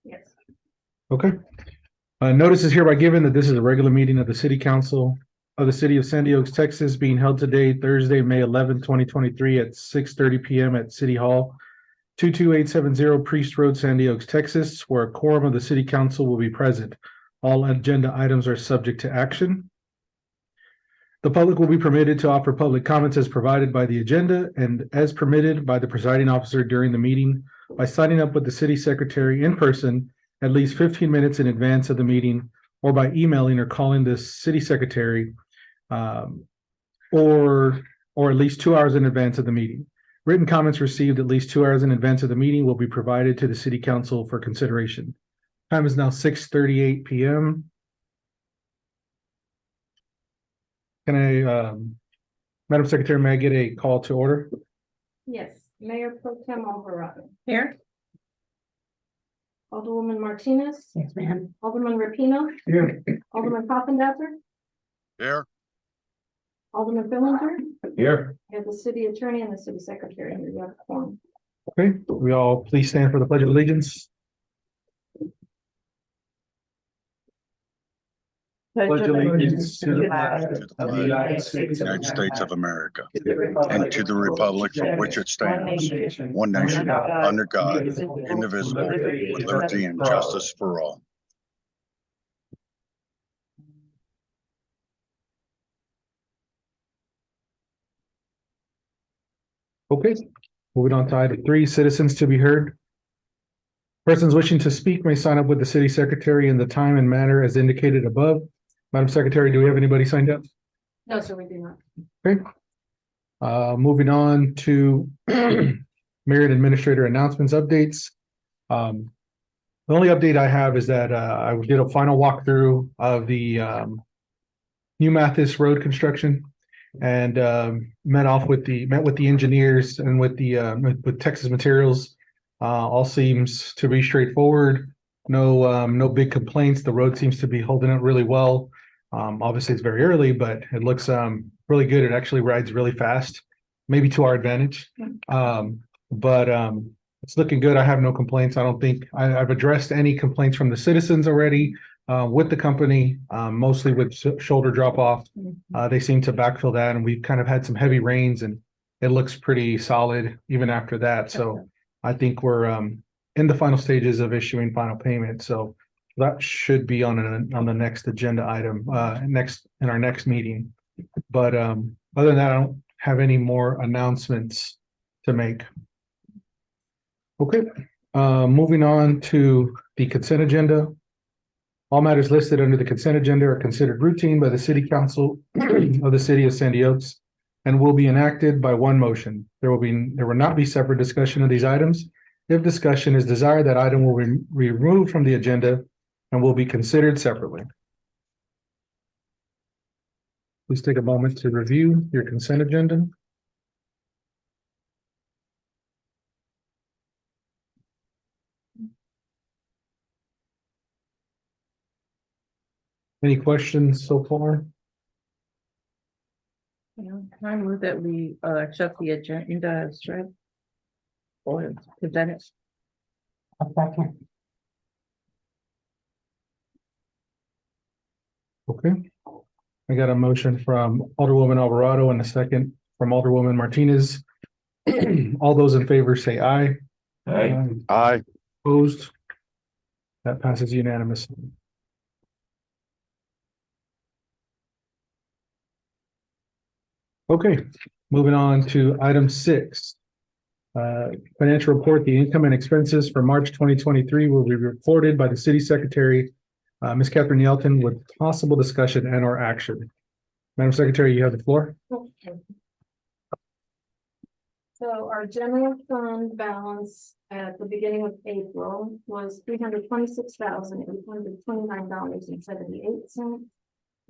Yes. Okay. Notice is hereby given that this is a regular meeting of the City Council of the City of Sandy Oaks, Texas, being held today, Thursday, May 11th, 2023 at 6:30 PM at City Hall, 22870 Priest Road, Sandy Oaks, Texas, where a quorum of the City Council will be present. All agenda items are subject to action. The public will be permitted to offer public comments as provided by the agenda and as permitted by the presiding officer during the meeting by signing up with the city secretary in person at least 15 minutes in advance of the meeting, or by emailing or calling the city secretary, or at least 2 hours in advance of the meeting. Written comments received at least 2 hours in advance of the meeting will be provided to the city council for consideration. Time is now 6:38 PM. Can I, Madam Secretary, may I get a call to order? Yes, Mayor Pro Tem Alvarado, Here. Alderwoman Martinez, Yes, ma'am. Alderman Rapino, Here. Alderman Poppendorfer, Here. Alderman Fillinger, Here. we have the city attorney and the city secretary, and you have a quorum. Okay, we all please stand for the Pledge of Allegiance. Pledge allegiance to the flag of the United States United States of America, and and to the republic for which it stands, one nation, under God, indivisible, with liberty and justice for all. Okay, moving on to item 3, citizens to be heard. Persons wishing to speak may sign up with the city secretary in the time and manner as indicated above. Madam Secretary, do we have anybody signed up? No, sir, we do not. Okay. Moving on to Mayor and Administrator announcements updates. The only update I have is that I did a final walkthrough of the New Mathis Road construction and met with the engineers and with with Texas Materials. All seems to be straightforward. No big complaints. The road seems to be holding up really well. Obviously it's very early, but it looks really good. It actually rides really fast, maybe to our advantage. But it's looking good. I have no complaints. I don't think I've addressed any complaints from the citizens already with the company, mostly with shoulder drop off. They seem to backfill that, and we've kind of had some heavy rains, and it looks pretty solid even after that. So I think we're in the final stages of issuing final payment. So that should be on the next agenda item, in our next meeting. But other than that, I don't have any more announcements to make. Okay, moving on to the consent agenda. All matters listed under the consent agenda are considered routine by the City Council of the City of Sandy Oaks and will be enacted by one motion. There will not be separate discussion of these items. If discussion is desired, that item will be removed from the agenda and will be considered separately. Please take a moment to review your consent agenda. Any questions so far? I move that we accept the agenda as read. Or presented. A second. Okay. I got a motion from Alderwoman Alvarado and a second from Alderwoman Martinez. All those in favor say aye. Aye. Opposed? That passes unanimously. Okay, moving on to item 6. Financial report, the income and expenses for March 2023 will be reported by the city secretary, Ms. Catherine Yelton, with possible discussion and or action. Madam Secretary, you have the floor. Okay. So our general fund balance at the beginning of April was $326,829.78.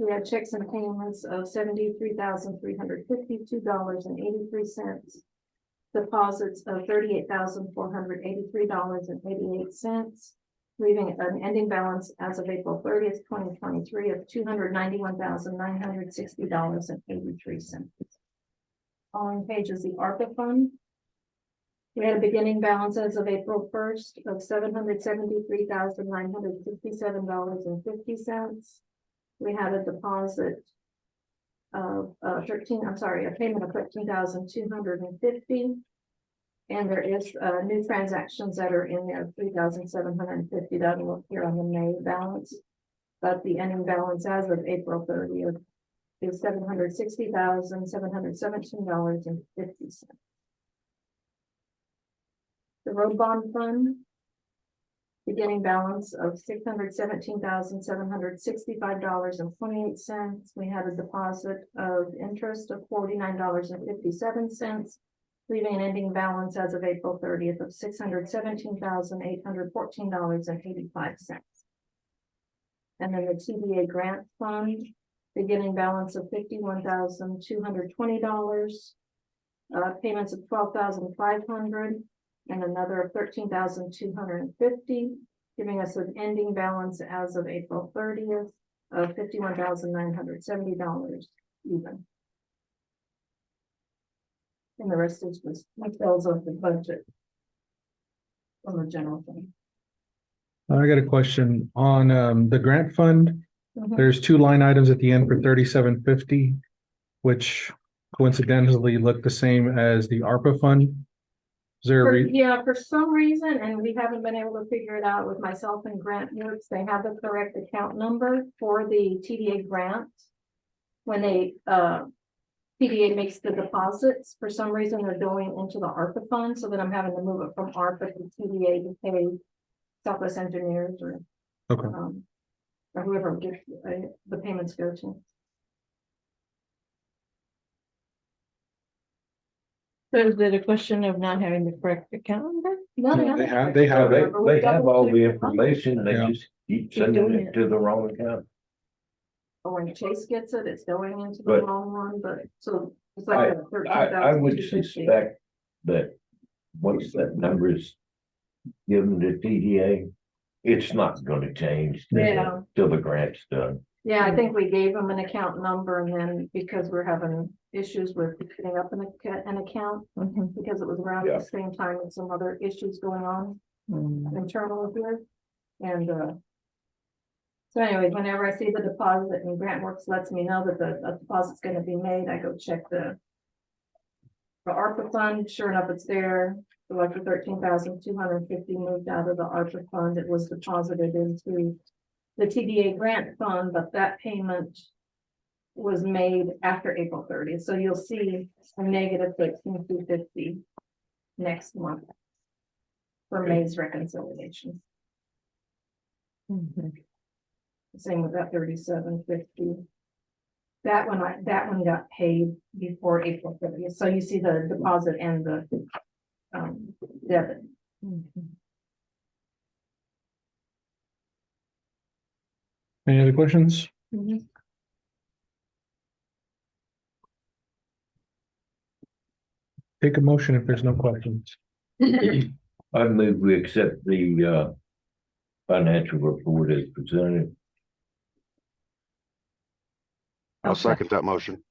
We had checks and payments of $73,352.83. Deposits of $38,483.88, leaving an ending balance as of April 30th, 2023 of $291,960.83. Following page is the ARPA fund. We had a beginning balance as of April first of $773,967.50. We had a deposit of a payment of $13,250. And there is new transactions that are in there, $3,750 that will appear on the May balance. But the ending balance as of April 30th is $760,717.50. The road bond fund, beginning balance of $617,765.28. We had a deposit of interest of $49.57, leaving an ending balance as of April 30th of $617,814.85. And then the TDA grant fund, beginning balance of $51,220, payments of $12,500, and another of $13,250, giving us an ending balance as of April 30th of $51,970 even. And the rest is just details of the budget on the general fund. I got a question on the grant fund. Mhm. There's two line items at the end for 3750, which coincidentally look the same as the ARPA fund. Is there a Yeah, for some reason, and we haven't been able to figure it out with myself and Grant Works, they have the correct account number for the TDA grant. When they, TDA makes the deposits, for some reason, they're going into the ARPA fund, so then I'm having to move it from ARPA to TDA to pay Southwest Engineers or Okay. or whoever gets the payments go to. So is it a question of not having the correct account number? No, No, they they have. have- they have it. They have all the information, they Yeah. just keep sending doing it it. to the wrong account. Or when Chase gets it, it's going into the But- wrong one, but so it's I, like a I would 13,250. suspect that once that number is given to TDA, it's not gonna change Yeah. till the grant's done. Yeah, I think we gave them an account number and then because we're having issues with setting up an account, Mhm. because it was around Yeah. the same time with some other issues going on Mm. internal here. And so anyway, whenever I see the deposit and Grant Works lets me know that the deposit's gonna be made, I go check the ARPA fund. Sure enough, it's there. So like the 13,250 moved out of the ARPA fund. It was deposited into the TDA grant fund, but that payment was made after April 30th. So you'll see a negative 13,250 next month for May's reconciliation. Mhm. Same with that 3750. That one got paid before April 30th. So you see the deposit and the debit. Mhm. Any other questions? Take a motion if there's no questions. I move we accept the financial report as presented. I'll Okay. second that motion.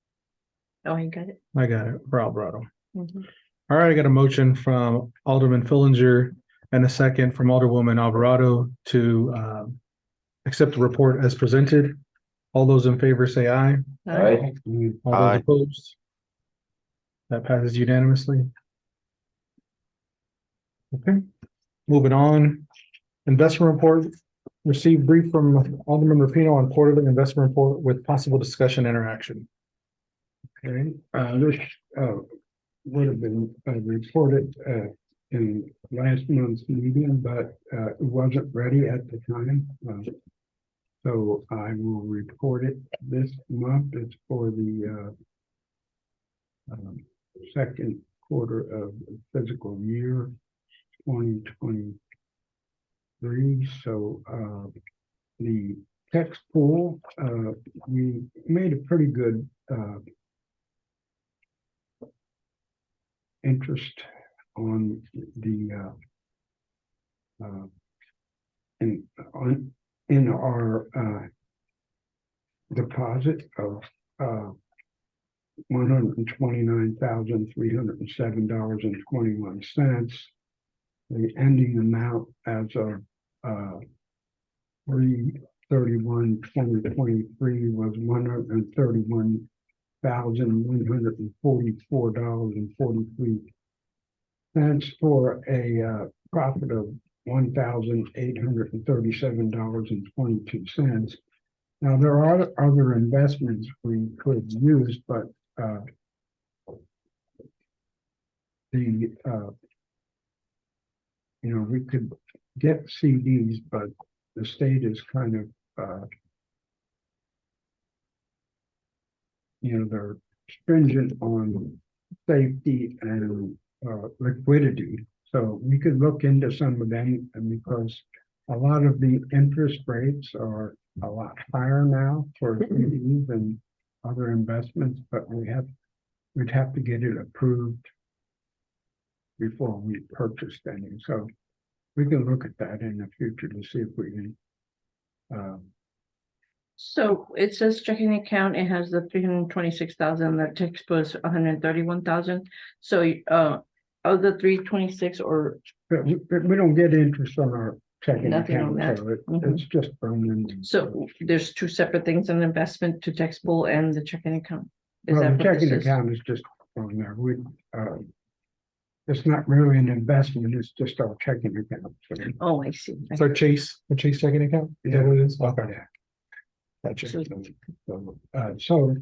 Oh, you got it. I got it. For Alvarado. Mhm. All right, I got a motion from Alderman Fillinger and a second from Alderwoman Alvarado to accept the report as presented. All those in favor say aye. All right. All Aye. those opposed? That passes unanimously. Okay, moving on. Investment report. Received brief from Alderman Rapino on quarterly investment report with possible discussion interaction. Okay, this, would have been reported, in last month's meeting, but, it wasn't ready at the time. So I will report it this month. It's for the, second quarter of fiscal year 2023. So, the text pool, we made a pretty good, interest on the in our deposit of $129,307.21. The ending amount as of 3/31/2023 was $131,144.43 for a profit of $1,837.22. Now, there are other investments we could use, but we could get CDs, but the state is kind of they're stringent on safety and liquidity. So we could look into some of them, and because a lot of the interest rates are a lot higher now for CDs and other investments, but we'd have to get it approved before we purchased any. So we can look at that in the future to see if we can. So it says checking account, it has the 326,000, the text was 131,000. So of the 326 or But we don't get interest on our checking Nothing on account, that. so Mhm. it's just thrown in. so there's two separate things, an investment to text pool and the checking account. Is Well, that the what this checking is? account is just on there. It's not really an investment, it's just our checking account. So, Oh, I see. It's our Chase checking account? Is that what it is? Okay. Yeah. Gotcha. So-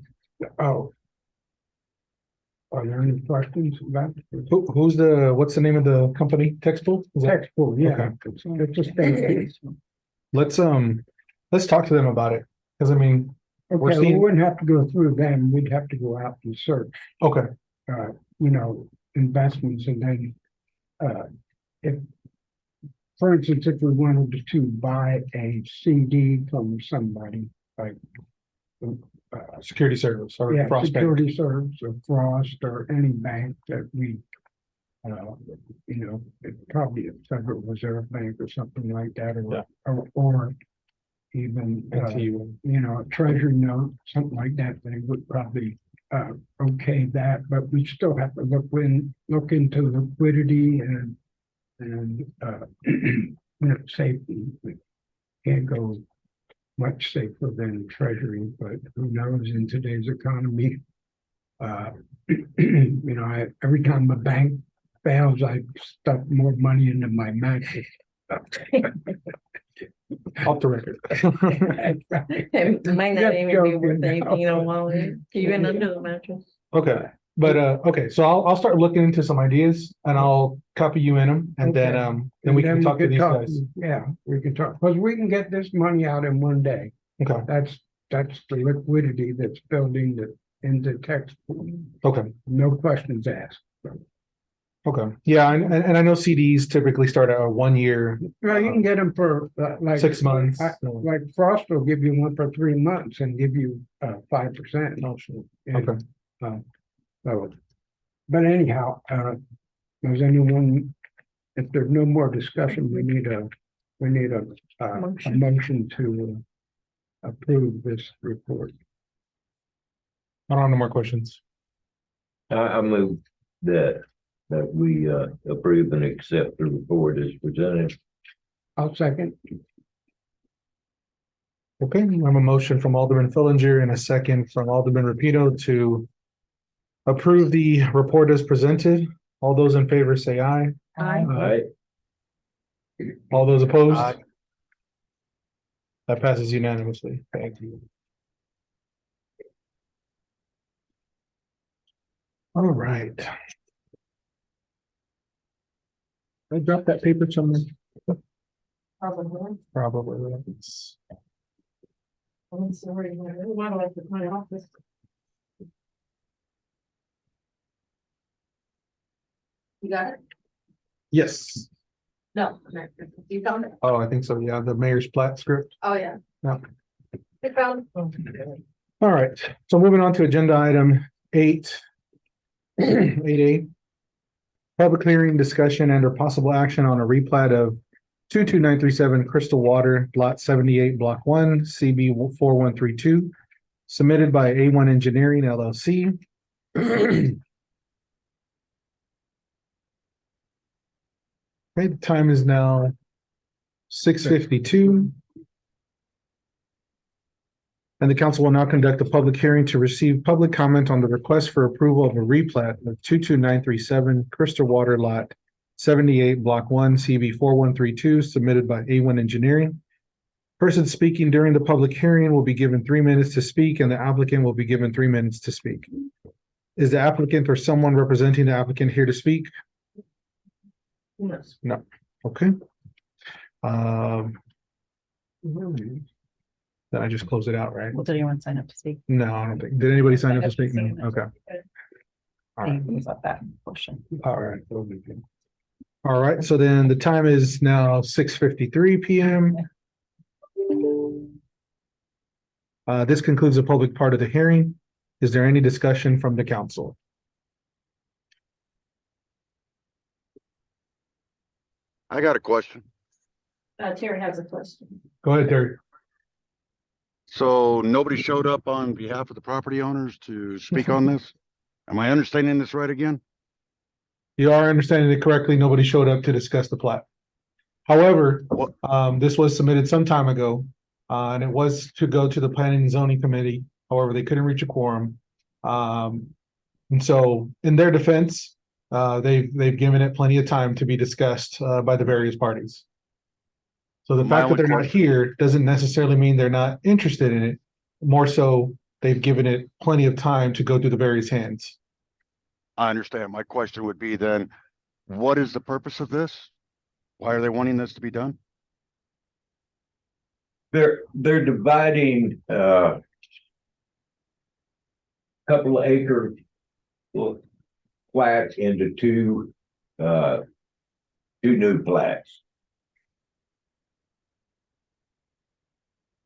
Are there any questions about? What's the name of the company? Textpool? Is that- Text pool, yeah. Okay. It's a state. Let's talk to them about it, because I mean, We're Okay, we seeing- wouldn't have to go through them, we'd have to go out and search, okay, investments and then, if, for instance, if we wanted to buy a CD from somebody, like, security service or yeah, Frost Bank. Security Service or Frost or any bank that we, probably a Federal Reserve Bank or something like that, or even, NTU. a treasury note, something like that, they would probably okay that, but we still have to look into liquidity and safety. We can't go much safer than treasury, but who knows in today's economy. Every time a bank fails, I stuff more money into my mattress. Off the record. It might not Just even be joking. worth anything, while even under the mattress. Okay, but okay, so I'll start looking into some ideas and I'll copy you in them, and then Okay. then we can And talk to these talk- guys. Yeah, we can talk, because we can get this money out in one day. Okay, That's the liquidity that's building into text, okay, no questions asked. okay. Yeah, and I know CDs typically start at 1 year, Well, you can get them for like. 6 months. Like Frost will give you one for 3 months and give you 5%. Oh, sure. And, Okay. So, but anyhow, does anyone, if there's no more discussion, we need a Motion. motion to approve this report. I don't have no more questions. I move that we approve and accept the report as presented. I'll second. Okay, I have a motion from Alderman Fillinger and a second from Alderman Rapido to approve the report as presented. All those in favor say aye. Aye. Aye. All those opposed? Aye. That passes unanimously. Thank you. All right. I dropped that paper somewhere. Probably. Probably. It's- I'm sorry, I really want to like my office. You got it? Yes. No, you found it? Oh, I think so. Yeah, the mayor's plat script. Oh, yeah. Yeah. I found it. All right, so moving on to agenda item 8. 8A. Public hearing, discussion and or possible action on a replat of 22937 Crystal Water, Lot 78, Block 1, CB 4132, submitted by A1 Engineering LLC. Okay, the time is now 6:52. And the council will now conduct a public hearing to receive public comment on the request for approval of a replat of 22937 Crystal Water Lot 78, Block 1, CB 4132, submitted by A1 Engineering. Person speaking during the public hearing will be given 3 minutes to speak, and the applicant will be given 3 minutes to speak. Is the applicant or someone representing the applicant here to speak? Yes. No. Okay. Then I just close it out, right? Well, did anyone sign up to speak? No, I don't think. Did anybody sign up to speak? No. Okay. All right. Anything about that portion? All right. All right. So then the time is now 6:53 PM. This concludes the public part of the hearing. Is there any discussion from the council? I got a question. Terry has a question. Go ahead, Terry. So nobody showed up on behalf of the property owners to speak on this? Am I understanding this right again? You are understanding it correctly. Nobody showed up to discuss the plat. However, this was submitted some time ago, and it was to go to the Planning and Zoning Committee. However, they couldn't reach a quorum. And so in their defense, they've given it plenty of time to be discussed by the various parties. So the My fact that only they're not question- here doesn't necessarily mean they're not interested in it. More so, they've given it plenty of time to go through the various hands. I understand. My question would be then, what is the purpose of this? Why are they wanting this to be done? They're dividing, couple of acre flats into two new flats.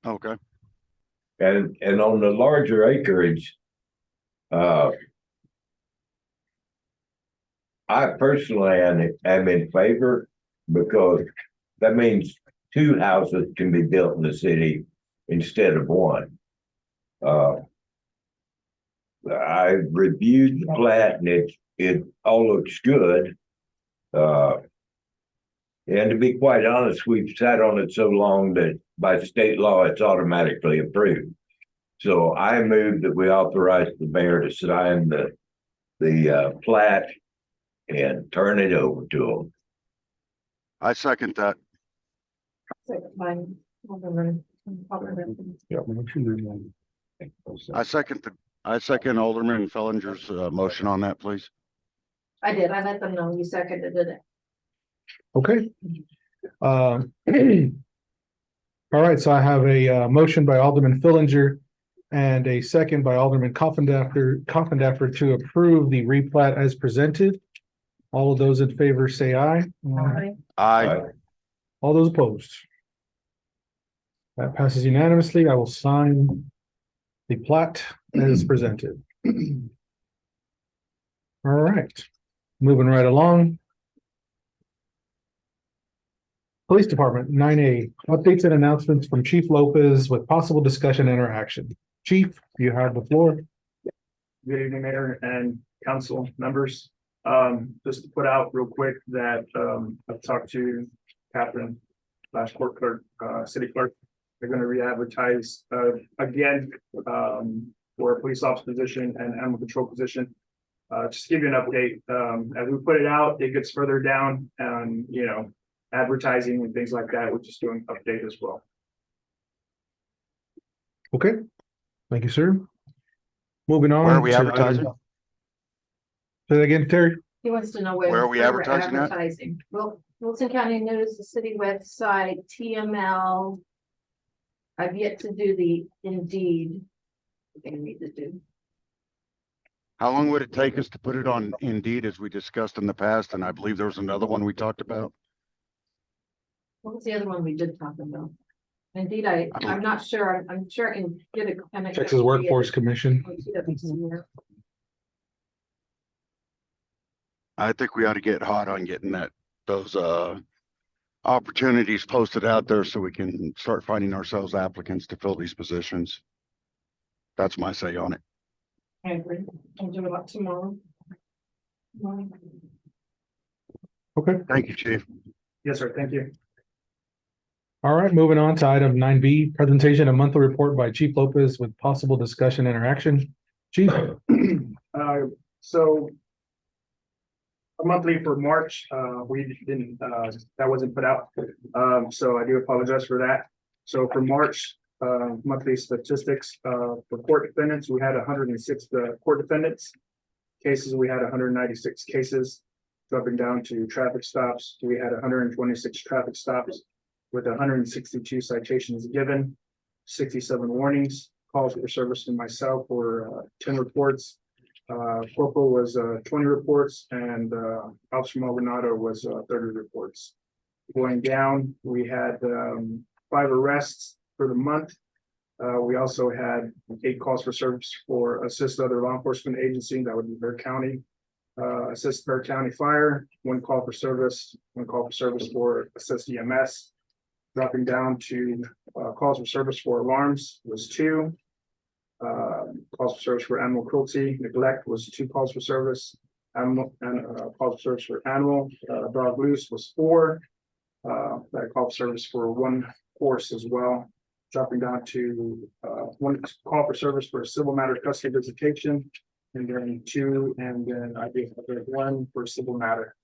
Okay, And on the larger acreage, I personally am in favor because that means two houses can be built in the city instead of one. I reviewed the plat and it all looks good. And to be quite honest, we've sat on it so long that by state law, it's automatically approved. So I move that we authorize the mayor to sign the plat and turn it over to them. I second that. Second by Alderman. Yeah, motion and I second Alderman Fellinger's motion on that, please. I did. I let them know you seconded it. Okay. All right, so I have a motion by Alderman Fillinger and a second by Alderman Coffendaffer to approve the replat as presented. All of those in favor say aye. Aye. All those opposed. That passes unanimously. I will sign the plat as presented. All right, moving right along. Police Department, 9A, updates and announcements from Chief Lopez with possible discussion and interaction. Chief, you have the floor. Good evening, Mayor and council members. Just to put out real quick that I've talked to Catherine, court clerk, city clerk. They're going to re-advertise again for a police officer position and animal control position. Just to give you an update, as we put it out, it gets further down and, advertising and things like that. We're just doing update as well. Okay, thank you, sir. Moving on. Where are we to advertising? item- Say that again, Terry. He wants to know Where are we we're advertising at? advertising. Well, Wilson County News, the city website, TML. I've yet to do the Indeed. They need to do. How long would it take us to put it on Indeed as we discussed in the past? And I believe there was another one we talked about. What was the other one we did talk about? Indeed, I'm not sure. I'm sure I can get a. Texas Workforce Commission. I think we ought to get hot on getting those opportunities posted out there so we can start finding ourselves applicants to fill these positions. That's my say on it. I agree. I'll do it up tomorrow. Okay, Thank you, Chief. Yes, sir. Thank you. all right, moving on to item 9B, presentation of monthly report by Chief Lopez with possible discussion interaction. Chief, So a monthly for March, we didn't, that wasn't put out. So I do apologize for that. So for March, monthly statistics, for court defendants, we had 106 court defendants. Cases, we had 196 cases. Dropping down to traffic stops, we had 126 traffic stops with 162 citations given, 67 warnings, calls for service to myself were 10 reports. Corporal was 20 reports and Officer Maldonado was 30 reports. Going down, we had 5 arrests for the month. We also had 8 calls for service for assist other law enforcement agency, that would be Bexar County. Assist Bexar County Fire, 1 call for service, 1 call for service for assist EMS. Dropping down to calls for service for alarms was 2. Calls for service for animal cruelty, neglect was 2 calls for service. Animal and calls for service for animal, dog loose was 4. That call for service for 1 horse as well. Dropping down to 1 call for service for a civil matter custody visitation, and then 2, and then I did 1 for civil matter.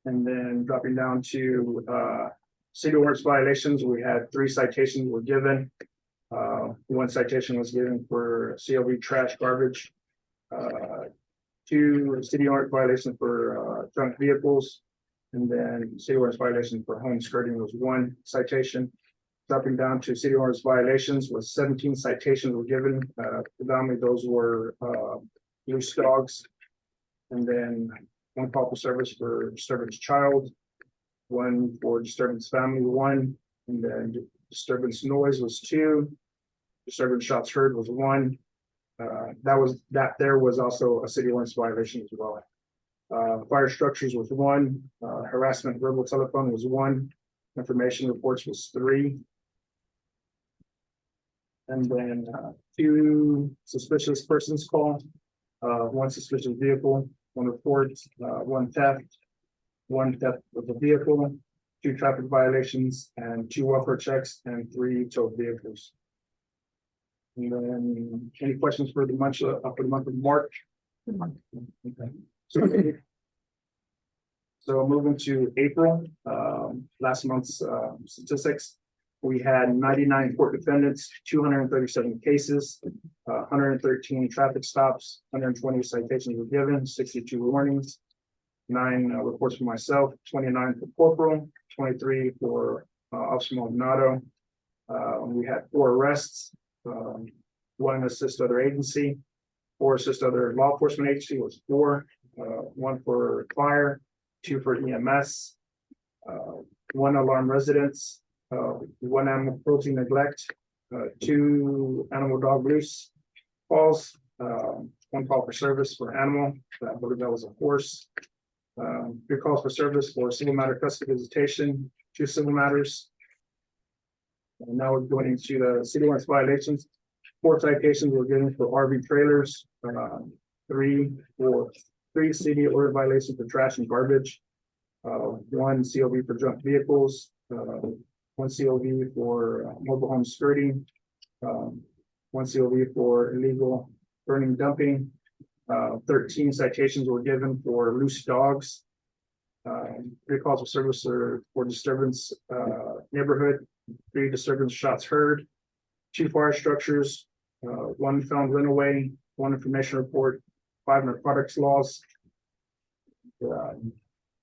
And then dropping down to city ordinance violations, we had 3 citations were given. 1 citation was given for CLV trash garbage. 2 city ordinance violations for junk vehicles. And then city ordinance violation for home skirting was 1 citation. Dropping down to city ordinance violations was 17 citations were given. Predominantly those were loose dogs. And then 1 call for service for disturbance child, 1 for disturbance family, 1, and then disturbance noise was 2. Disturbance shots heard was 1. There was also a city ordinance violation as well. Fire structures was 1. Harassment verbal telephone was 1. Information reports was 3. And then 2 suspicious persons call, 1 suspicious vehicle, 1 report, 1 theft, 1 theft of the vehicle, 2 traffic violations, and 2 welfare checks, and 3 towed vehicles. And then any questions for the month of March? Okay. So moving to April, last month's statistics. We had 99 court defendants, 237 cases, 113 traffic stops, 120 citations were given, 62 warnings, 9 reports for myself, 29 for corporal, 23 for Officer Maldonado. We had 4 arrests, 1 assist other agency, 4 assist other law enforcement agency was 4, 1 for fire, 2 for EMS, 1 alarm residence, 1 animal cruelty neglect, 2 animal dog loose calls, 1 call for service for animal, I believe that was a horse. 3 calls for service for civil matter custody visitation, 2 civil matters. And now we're going into the city ordinance violations. 4 citations were given for RV trailers, 3 city order violations for trash and garbage, 1 COV for junk vehicles, 1 COV for mobile home skirting, 1 COV for illegal burning dumping, 13 citations were given for loose dogs, 3 calls for service for disturbance neighborhood, 3 disturbance shots heard, 2 fire structures, 1 found runaway, 1 information report, 5 narcotics laws, 1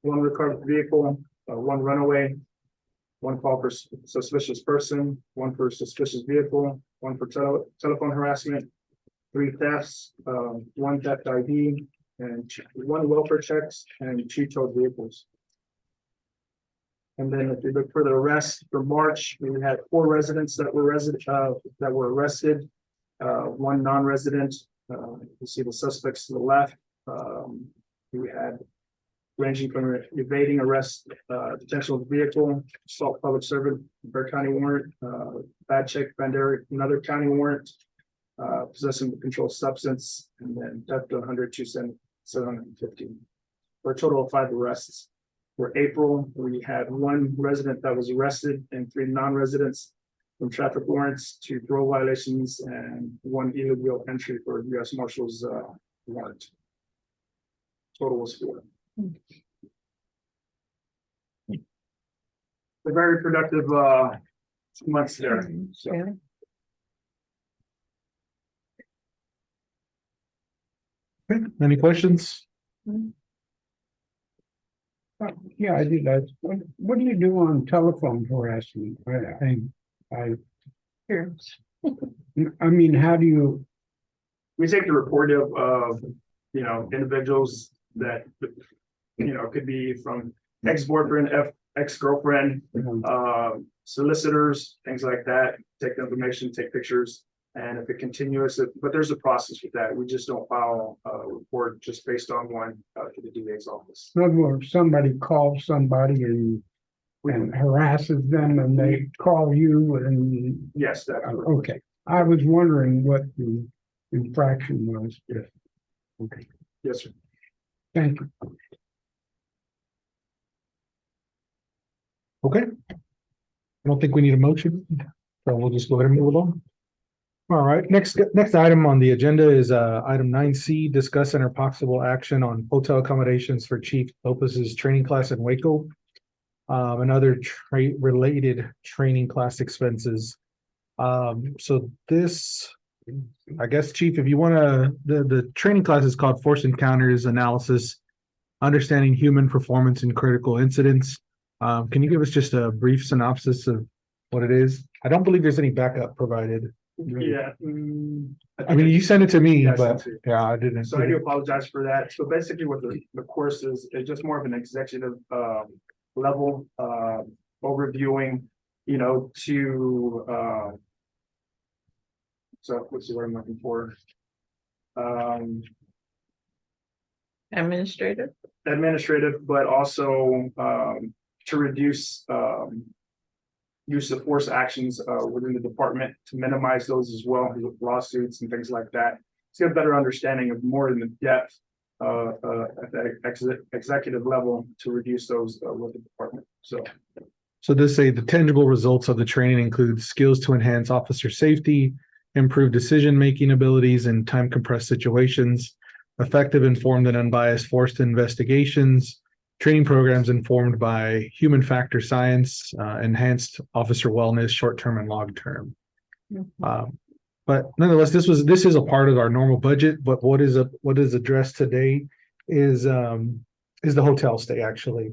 recovered vehicle, 1 runaway, 1 call for suspicious person, 1 for suspicious vehicle, 1 for telephone harassment, 3 thefts, 1 theft ID, and 1 welfare checks, and 2 towed vehicles. And then if you look for the arrests for March, we had 4 residents that were arrested, 1 non-resident. You see the suspects to the left. We had ranging from evading arrest, detention of vehicle, assault public servant, Bexar County warrant, bad check, vendor, another county warrant, possessing a controlled substance, and then theft of 102,750. For a total of 5 arrests. For April, we had 1 resident that was arrested and 3 non-residents, from traffic warrants to parole violations, and 1 illegal entry for U.S. Marshals warrant. Total was 4. A very productive 2 months there. So Yeah. Okay, any questions? Yeah, I did that. What do you do on telephone harassment? Here. I mean, how do you, we take the report of individuals that could be from ex-boyfriend, ex-girlfriend, solicitors, things like that. Take the information, take pictures, and if it continues, but there's a process with that. We just don't file a report just based on one to the DA's office. in other words, somebody calls somebody and harasses them and they call you and, Yes, that's okay. I was wondering what the infraction was. Yeah. Okay, yes, sir. thank you. Okay. I don't think we need a motion, so we'll just go ahead and move along. All right, next item on the agenda is item 9C, discuss and or possible action on hotel accommodations for Chief Lopez's training class in Waco. And other related training class expenses. So this, I guess, Chief, if you wanna, the training class is called Force Encounters Analysis, Understanding Human Performance in Critical Incidents. Can you give us just a brief synopsis of what it is? I don't believe there's any backup provided. Yeah. I mean, you sent it to me, Yes, but I see. yeah, I didn't. So I do apologize for that. So basically what the course is just more of an executive level overviewing, to so what's the word I'm looking for? Administrative. Administrative, but also to reduce use of force actions within the department, to minimize those as well, lawsuits and things like that. To get a better understanding of more in the depth at the executive level to reduce those with the department. So this say the tangible results of the training include skills to enhance officer safety, improve decision-making abilities in time compressed situations, effective, informed, and unbiased forced investigations, training programs informed by human factor science, enhanced officer wellness, short-term and long-term. But nonetheless, this is a part of our normal budget, but what is addressed today is the hotel stay, actually.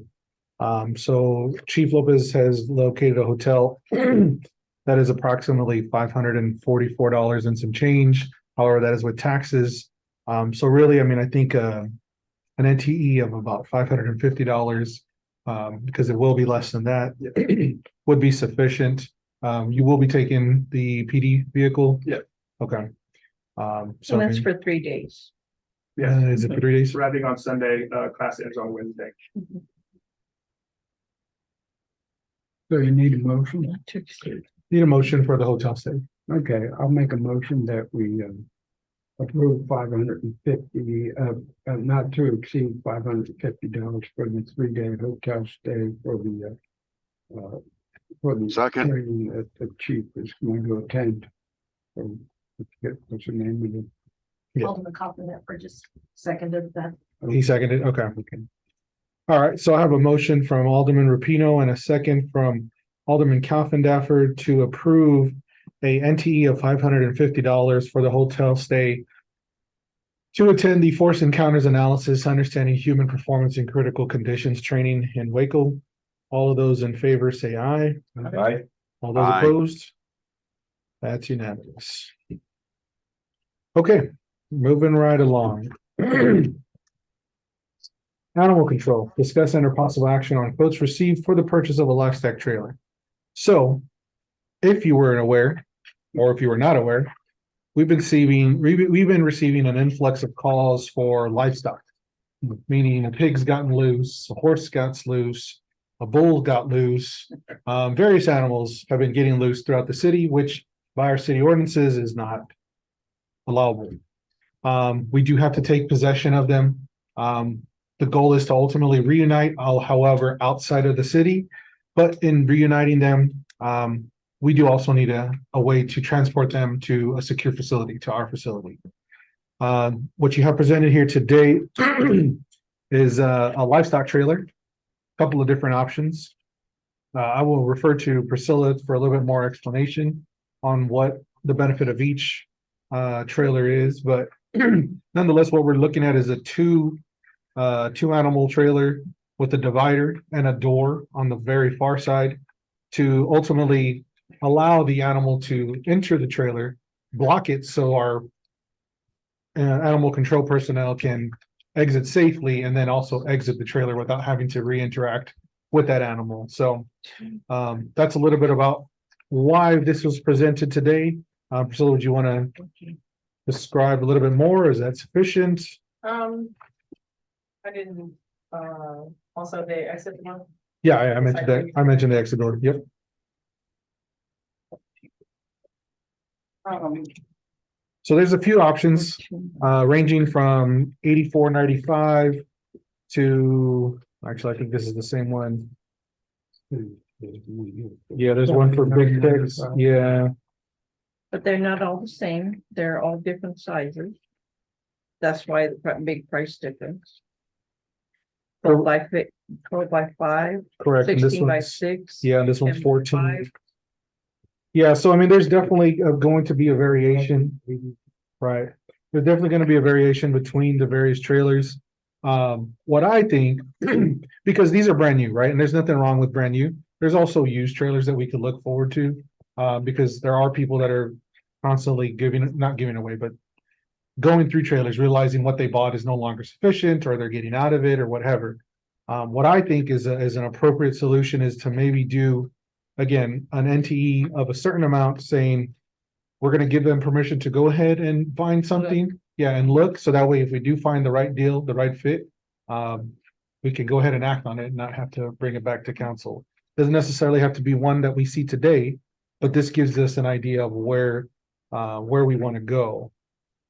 So Chief Lopez has located a hotel that is approximately $544 and some change. However, that is with taxes. So really, I mean, I think an NTE of about $550, because it will be less than that, would be sufficient. You will be taking the PD vehicle? Yeah. Okay. So And that's for 3 days. yes, is it for 3 days? arriving on Sunday, class ends on Wednesday. So you need a motion? Not to exceed. Need a motion for the hotel stay. Okay, I'll make a motion that we approve 550, not to exceed $550 for the 3-day hotel stay for the Second. training that the chief is going to attend. So, what's the name of it? Yeah. Alderman Kaufman that for just seconded that. He seconded, okay. All right, so I have a motion from Alderman Rapino and a second from Alderman Kaufendafer to approve a NTE of $550 for the hotel stay to attend the Force Encounters Analysis, Understanding Human Performance in Critical Conditions training in Waco. All of those in favor say aye. Right? All those Aye. opposed? That's unanimous. Okay, moving right along. Animal control, discuss under possible action on quotes received for the purchase of a livestock trailer. So, if you weren't aware, or if you were not aware, we've been receiving an influx of calls for livestock meaning a pig's gotten loose, a horse got loose, a bull got loose. Various animals have been getting loose throughout the city, which by our city ordinances is not allowable. We do have to take possession of them. The goal is to ultimately reunite, however, outside of the city. But in reuniting them, we do also need a way to transport them to a secure facility, to our facility. What you have presented here today is a livestock trailer, a couple of different options. I will refer to Priscilla for a little bit more explanation on what the benefit of each trailer is, but nonetheless, what we're looking at is a two animal trailer with a divider and a door on the very far side to ultimately allow the animal to enter the trailer, block it so our animal control personnel can exit safely and then also exit the trailer without having to re-interact with that animal. So that's a little bit about why this was presented today. Priscilla, would you want to describe a little bit more? Is that sufficient? I didn't, also the exit one. Yeah, I mentioned that. I mentioned the exit door. Yep. So there's a few options, ranging from $84.95 to, actually, I think this is the same one. Yeah, there's one for big pigs. Yeah. But they're not all the same. They're all different sizes. That's why the big price difference. 12 by 5, Correct. And this 16 by one's, 6. yeah, and this one's 10 by 14. 5. Yeah, so I mean, there's definitely going to be a variation, right? There's definitely going to be a variation between the various trailers. What I think, because these are brand new, right? And there's nothing wrong with brand new. There's also used trailers that we could look forward to, because there are people that are constantly not giving away, but going through trailers, realizing what they bought is no longer sufficient, or they're getting out of it, or whatever. What I think is an appropriate solution is to maybe do, again, an NTE of a certain amount, saying we're going to give them permission to go ahead and find something, yeah, and look. So that way, if we do find the right deal, the right fit, we can go ahead and act on it and not have to bring it back to council. Doesn't necessarily have to be one that we see today, but this gives us an idea of where we want to go.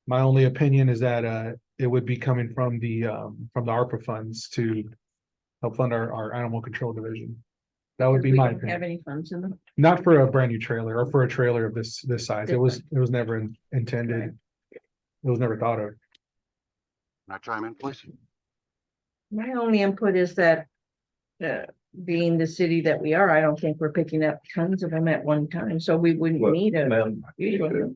My only opinion is that it would be coming from the ARPA funds to help fund our animal control division. That would be We my don't have opinion. any funds in them. Not for a brand new trailer or for a trailer of this size. It was never intended. It was never thought of. Can I chime in, please? My only input is that, being the city that we are, I don't think we're picking up tons of them at one time, so we wouldn't Well, need a. ma'am, huge one.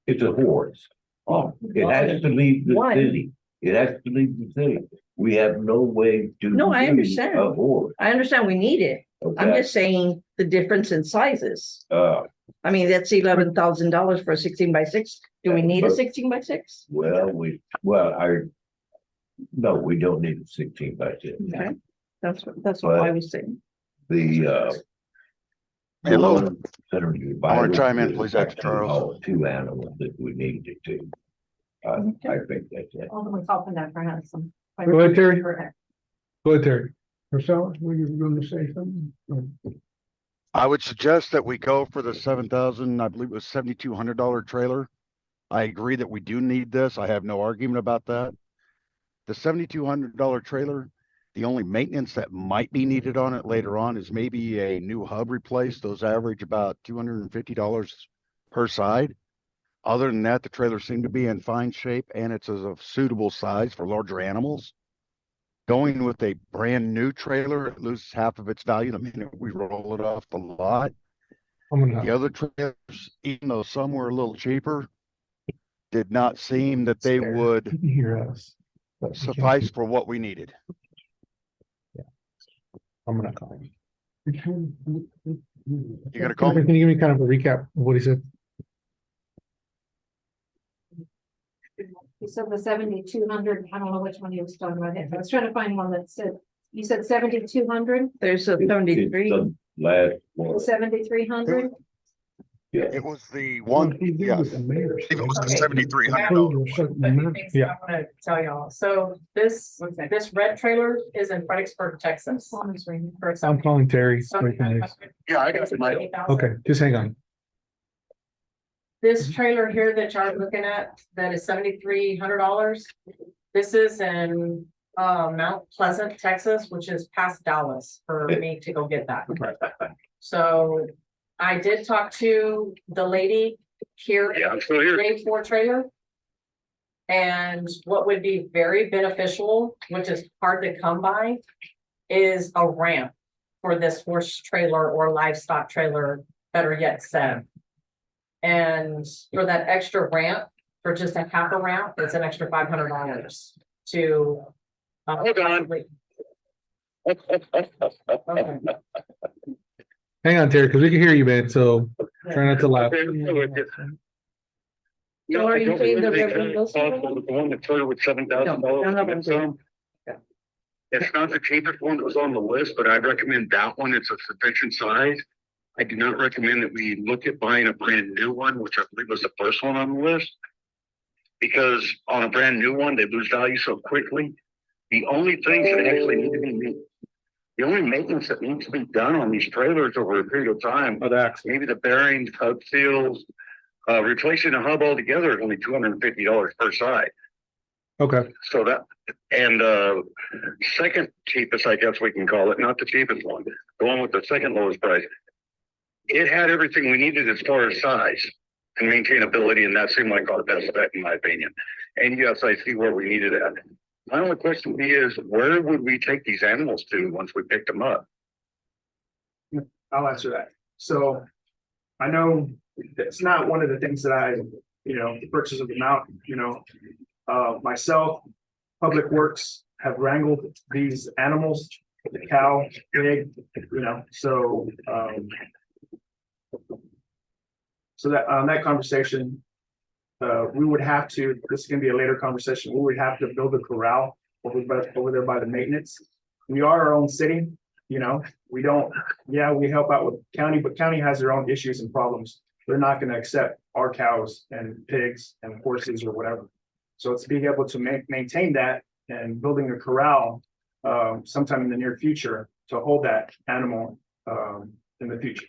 it's a horse. Oh, It has to leave the One. city. It has to leave the city. We have no way to. No, I use understand. A horse. I understand we need it. I'm Okay, just saying the difference in sizes. uh, I mean, that's $11,000 for a 16 by 6. Do we need a But- 16 by 6? no, we don't need a 16 by 6. Okay, that's what I was saying. The, Hello. Senator I wanna Biden chime in, is please, Dr. actually Charles. all two animals that we needed to. I think that's it. Alderman Kaltenbecker has some. Go ahead, Terry. Correct. Go ahead, Terry. Priscilla, were you going to say something? I would suggest that we go for the 7,000, I believe it was $7,200 trailer. I agree that we do need this. I have no argument about that. The $7,200 trailer, the only maintenance that might be needed on it later on is maybe a new hub replaced. Those average about $250 per side. Other than that, the trailer seemed to be in fine shape and it's a suitable size for larger animals. Going with a brand new trailer, it loses half of its value the minute we roll it off the lot. I'm The gonna, other trailers, even though some were a little cheaper, did not seem that they would you can hear us. but we can't- suffice for what we needed. I'm gonna call him. You gonna call Can me? you give me kind of a recap of what he said? You said the 7,200, I don't know which one you was talking about. I was trying to find one that said, you said 7,200, There's a It's 73. the last one. 7,300? It was the one, yes. It was the $7,300. Yeah. I wanna tell y'all, so this red trailer is in Fredericksburg, Texas. For I'm calling Terry. Yeah, I got my, Okay, just hang on. This trailer here that y'all are looking at, that is $7,300. This is in Mount Pleasant, Texas, which is past Dallas for me to go get that. So I did talk to the lady here. Yeah, I'm still here. Day 4 trailer. And what would be very beneficial, which is hard to come by, is a ramp for this horse trailer or livestock trailer, better yet said. And for that extra ramp, for just a half a ramp, it's an extra $500 to. Hold on. Okay. Hang on, Terry, because we can hear you, man, so try not to laugh. So are you saying the red windows? The one that started with $7,000. Yeah. It's not the cheapest one that was on the list, but I'd recommend that one. It's a sufficient size. I do not recommend that we look at buying a brand new one, which I believe was the first one on the list. Because on a brand new one, they lose value so quickly. The only things that actually need to be, the only maintenance that needs to be done on these trailers over a period of time, maybe the bearings, hub seals, replacing a hub altogether is only $250 per side. Okay, So that, and second cheapest, I guess we can call it, not the cheapest one, the one with the second lowest price. It had everything we needed as far as size and maintainability, and that seemed like our best bet in my opinion. And yes, I see where we needed it. My only question is, where would we take these animals to once we picked them up? I'll answer that. So I know it's not one of the things that I, the purchase of the mount, myself, Public Works have wrangled these animals, the cow, pig, so that on that conversation, we would have to, this is gonna be a later conversation, we would have to build a corral over there by the maintenance. We are our own city, we don't, we help out with county, but county has their own issues and problems. They're not gonna accept our cows and pigs and horses or whatever. So it's being able to maintain that and building a corral sometime in the near future to hold that animal in the future.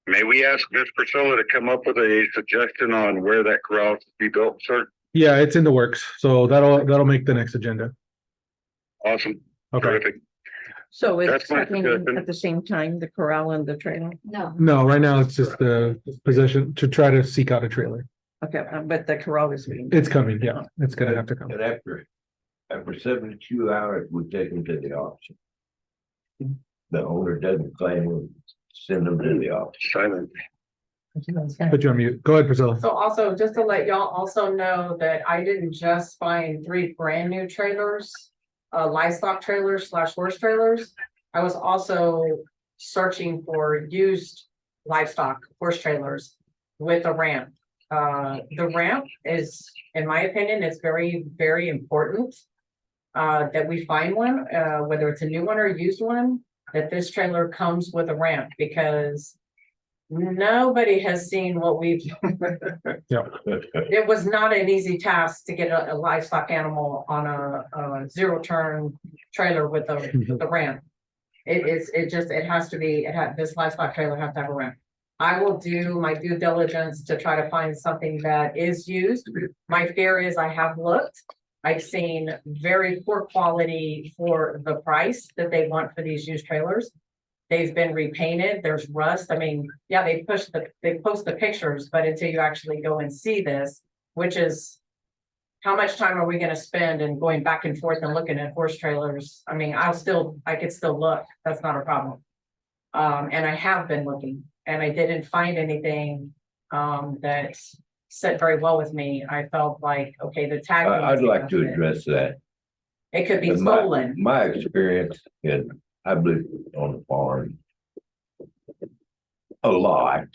May we ask Ms. Priscilla to come up with a suggestion on where that corral should be built, sir? yeah, it's in the works, so that'll make the next agenda. Awesome. Okay, Terrific. So it's That's my happening suggestion. at the same time, the corral and the trailer? No, no, right now it's just the position to try to seek out a trailer. Okay, but the corral is being. It's coming, yeah, it's gonna have to come. And after 72 hours, we take them to the auction. The owner doesn't claim, we'll send them to the auction. Simon. Put you on mute. Go ahead, Priscilla. So also, just to let y'all also know that I didn't just find 3 brand new trailers, livestock trailers / horse trailers. I was also searching for used livestock horse trailers with a ramp. The ramp is, in my opinion, is very, very important. That we find one, whether it's a new one or a used one, that this trailer comes with a ramp, because nobody has seen what we've. It was not an easy task to get a livestock animal on a zero turn trailer with the ramp. It has to be, this livestock trailer has to have a ramp. I will do my due diligence to try to find something that is used. My fear is I have looked. I've seen very poor quality for the price that they want for these used trailers. They've been repainted, there's rust. I mean, yeah, they post the pictures, but until you actually go and see this, which is how much time are we gonna spend in going back and forth and looking at horse trailers? I mean, I could still look, that's not a problem. And I have been looking, and I didn't find anything that set very well with me. I felt like, okay, the tag. I'd like to address that. It could be In my- stolen. My experience, and I've lived on the farm a lot.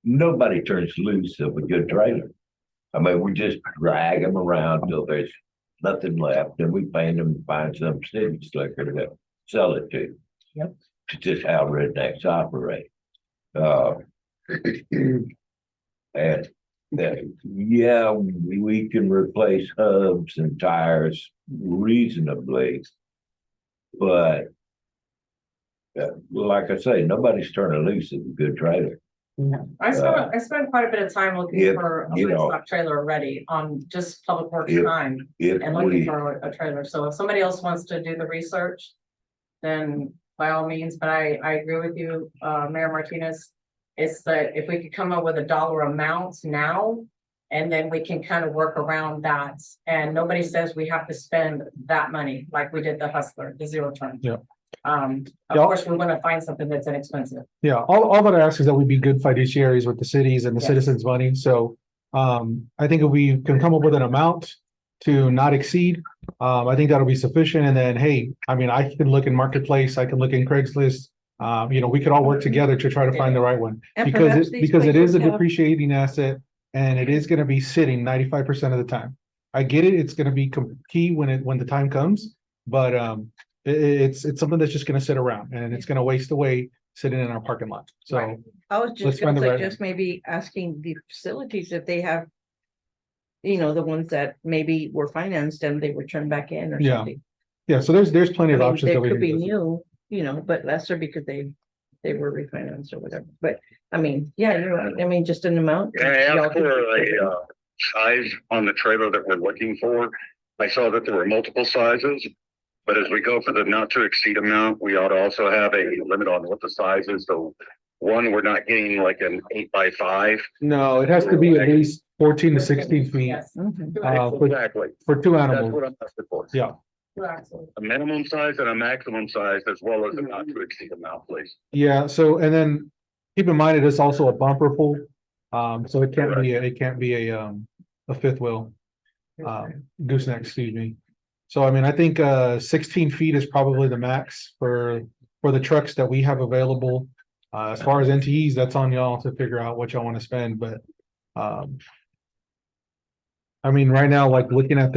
Nobody turns loose of a good trailer. I mean, we just drag them around till there's nothing left, and we paint them and find some city slicker to sell it to. Yep. It's just how rednecks operate. Uh. And that, yeah, we can replace hubs and tires reasonably. But. Like I say, nobody's turning loose at a good trailer. I spent quite a bit of time looking if, for a you know, livestock trailer already on just public works if- time If and looking we, for a trailer. So if somebody else wants to do the research, then by all means, but I agree with you, Mayor Martinez. It's that if we could come up with a dollar amount now, and then we can kind of work around that. And nobody says we have to spend that money like we did the Hustler, the zero turn. Yeah. Of Yeah. course, we want to find something that's inexpensive. Yeah, all that I ask is that we be good fiduciaries with the cities and the Yes. citizens' money, so. I think if we can come up with an amount to not exceed, I think that'll be sufficient, and then, hey, I mean, I can look in Marketplace, I can look in Craigslist. We could all work together to try to find the right one, And because perhaps it, these because it is a places have- depreciating asset. And it is gonna be sitting 95% of the time. I get it, it's gonna be key when the time comes, but, it's something that's just gonna sit around and it's gonna waste away sitting in our parking lot, so. Right. I was Let's just find gonna the right suggest maybe asking the facilities if they have. The ones that maybe were financed and they were turned back in or Yeah. something. Yeah, so there's plenty I of mean, options they that we could can be go through. new, but lesser because they were refinanced or whatever, but I mean, yeah, you're right, I mean, just an amount. Can I y'all ask could- for a size on the trailer that we're looking for? I saw that there were multiple sizes, but as we go for the not to exceed amount, we ought to also have a limit on what the size is. So one, we're not getting like an 8x5. No, it has to be at least 14 to 16 feet, Yes. Mhm. for Exactly. for two That's animals. what I'm asking for. Yeah. Absolutely. A minimum size and a maximum size as well as a not to exceed amount, please. Yeah, so, and then keep in mind, it is also a bumper pull. So it can't be a fifth wheel, gooseneck, excuse me. So I mean, I think 16 feet is probably the max for the trucks that we have available. As far as NTEs, that's on y'all to figure out what y'all want to spend, but I mean, right now, like looking at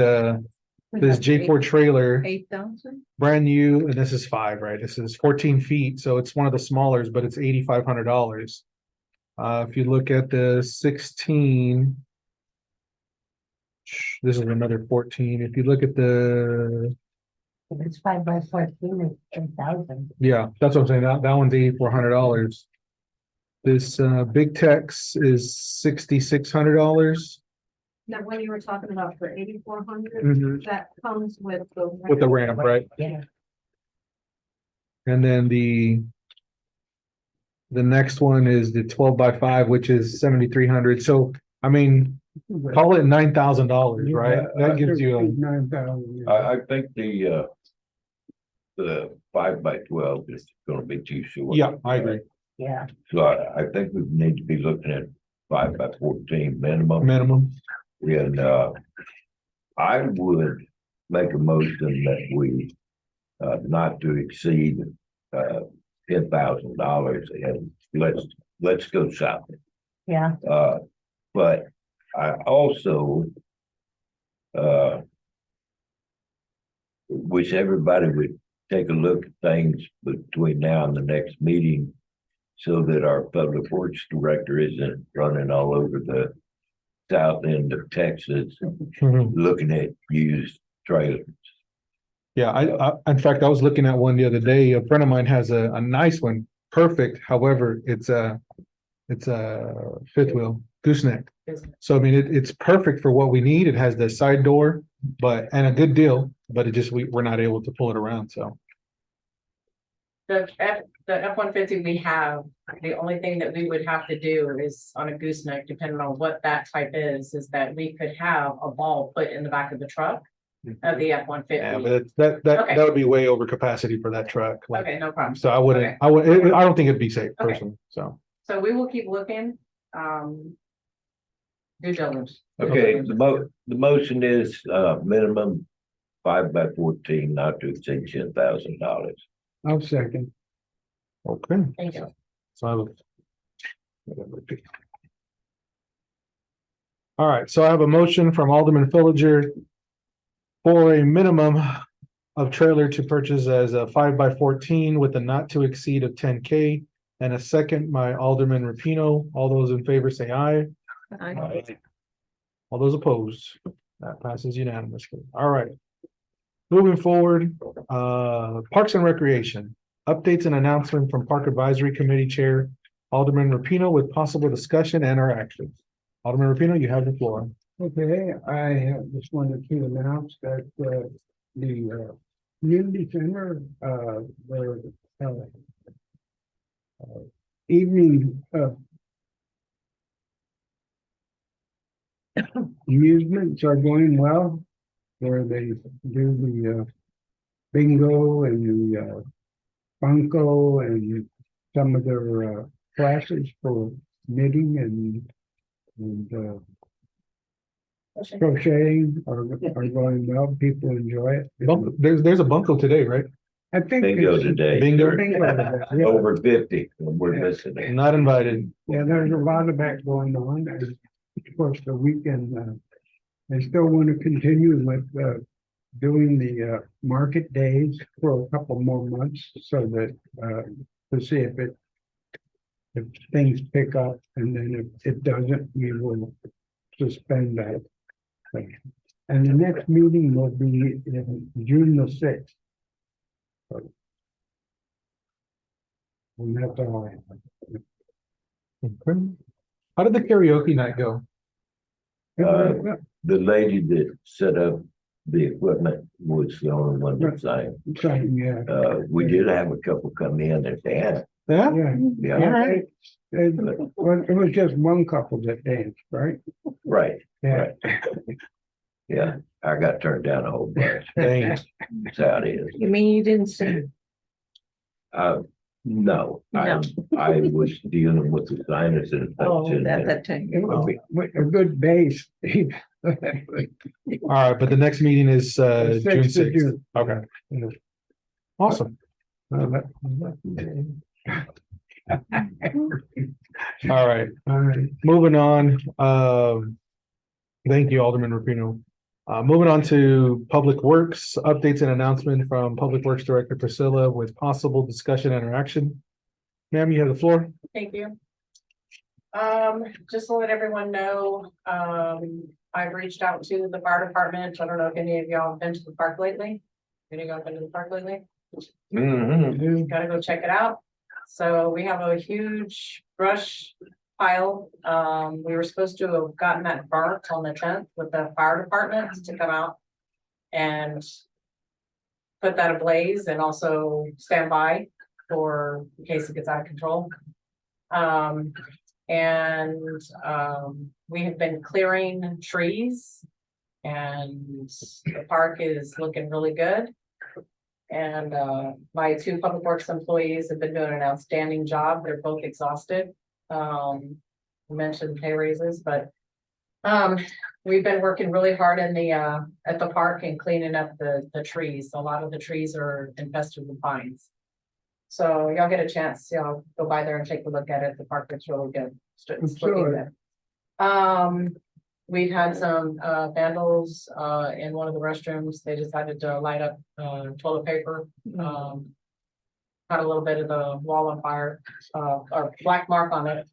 this J4 trailer, 8,000? brand new, and this is 5, right? This is 14 feet, so it's one of the smallers, but it's $8,500. If you look at the 16. This is another 14. If you look at the, If it's 5x14, it's 10,000. yeah, that's what I'm saying. That one's $8,400. This Big Tex is $6,600 Now, when you were talking about the 8,400, Mhm. that comes with the. with the ramp, right? Yeah. And then the next one is the 12x5, which is 7,300. So, I mean, call it $9,000, right? That gives you a, 9,000. I think the 5x12 is gonna be too short. yeah, I agree. Yeah. So I think we need to be looking at 5x14 minimum. Minimum. And I would make a motion that we not to exceed $10,000 and let's go south. Yeah. But I also wish everybody would take a look at things between now and the next meeting so that our public works director isn't running all over the south end of Texas Mhm. looking at used trailers. Yeah, in fact, I was looking at one the other day. A friend of mine has a nice one, perfect. However, it's a fifth wheel gooseneck. So I mean, it's perfect for what we need. It has the side door, and a good deal, but we're not able to pull it around, so. The F-150 we have, the only thing that we would have to do is on a gooseneck, depending on what that type is that we could have a ball put in the back of the truck of the Yeah, F-150. but that Okay. would be way over capacity for that truck. Like, Okay, no problem. so I wouldn't, Okay. I don't think it'd be safe Okay. personally, so. So we will keep looking, due diligence. Okay, the motion is minimum 5x14, not to exceed $10,000. I'll second. Okay. Thank you. So all right, so I have a motion from Alderman Villager for a minimum of trailer to purchase as a 5x14 with a not to exceed of 10K and a second by Alderman Rapino. All those in favor say aye. All those opposed, that passes unanimously. All right. Moving forward, Parks and Recreation, updates and announcement from Park Advisory Committee Chair Alderman Rapino with possible discussion and our actions. Alderman Rapino, you have the floor. Okay, I just wanted to announce that the community center, the evening amusements are going well, where they do the bingo and the bunko and some of their classes for knitting and crocheting are going well. People enjoy it. There's a bunko today, right? I think Bingo it's- today. Bingo. Bingo today, yeah. Over 50, and we're missing it. Not invited. Yeah, there's a lot of that going on, and of course, the weekend, they still want to continue with, doing the, market days for a couple more months, so that, to see if things pick up, and then if it doesn't, we will suspend that. And the next meeting will be in June the 6th. And that's all I have. Okay. How did the karaoke night go? The lady that set up the equipment was the only one that sang. Yeah. We did have a couple come in and dance. Yeah, Yeah. Yeah, Yeah, well, it was just one couple that danced, right? right, Yeah. right. Yeah, I got turned down a whole bunch. dang. That's how it is. You mean you didn't sing? No, I was dealing with the sinus Oh, infection. at that time. With a good base. All right, but the next meeting is June 6th of 6th. June. Okay, awesome. All right, All right. moving on. Thank you, Alderman Rapino. Moving on to Public Works, updates and announcement from Public Works Director Priscilla with possible discussion and interaction. Ma'am, you have the floor. Thank you. Just to let everyone know, I've reached out to the fire department. I don't know if any of y'all have been to the park lately. Any of y'all been to the park lately? Mhm. Gotta go check it out. So we have a huge brush pile. We were supposed to have gotten that barked on the 10th with the fire department to come out and put that ablaze and also stand by for in case it gets out of control. We have been clearing trees and the park is looking really good. And my two public works employees have been doing an outstanding job. They're both exhausted. Mentioned pay raises, but we've been working really hard in the at the park and cleaning up the trees. A lot of the trees are infested with vines. So y'all get a chance, y'all go by there and take a look at it. The park looks really good. It's looking good. We've had some vandals in one of the restrooms. They decided to light up toilet paper. Had a little bit of the wall on fire, or black mark on it.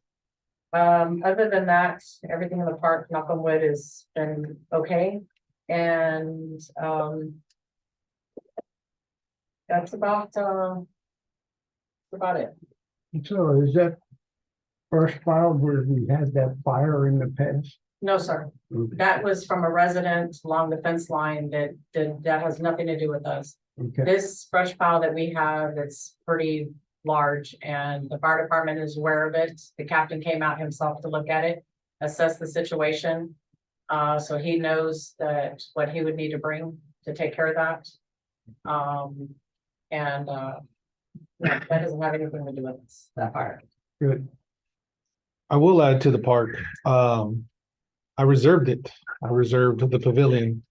Other than that, everything in the park, knock on wood, has been okay. And that's about it. So is that first file where we had that fire in the past? No, sir. That was from a resident along the fence line that has nothing to do with us. Okay, This brush pile that we have, it's pretty large and the fire department is aware of it. The captain came out himself to look at it, assess the situation. So he knows that what he would need to bring to take care of that. Yeah, that doesn't have anything to do with us, that fire. good. I will add to the park. I reserved it. I reserved the pavilion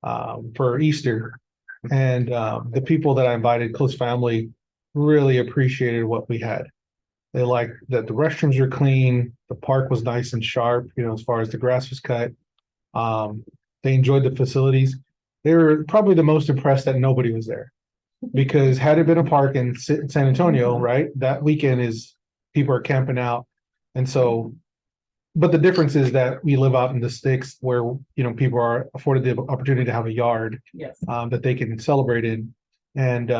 for Easter. And the people that I invited, close family, really appreciated what we had. They liked that the restrooms were clean, the park was nice and sharp, as far as the grass was cut. They enjoyed the facilities. They were probably the most impressed that nobody was there. Because had it been a park in San Antonio, right, that weekend is people are camping out. And so, but the difference is that we live out in the sticks where, you know, people are afforded the opportunity to have a yard Yes. that they can celebrate in. And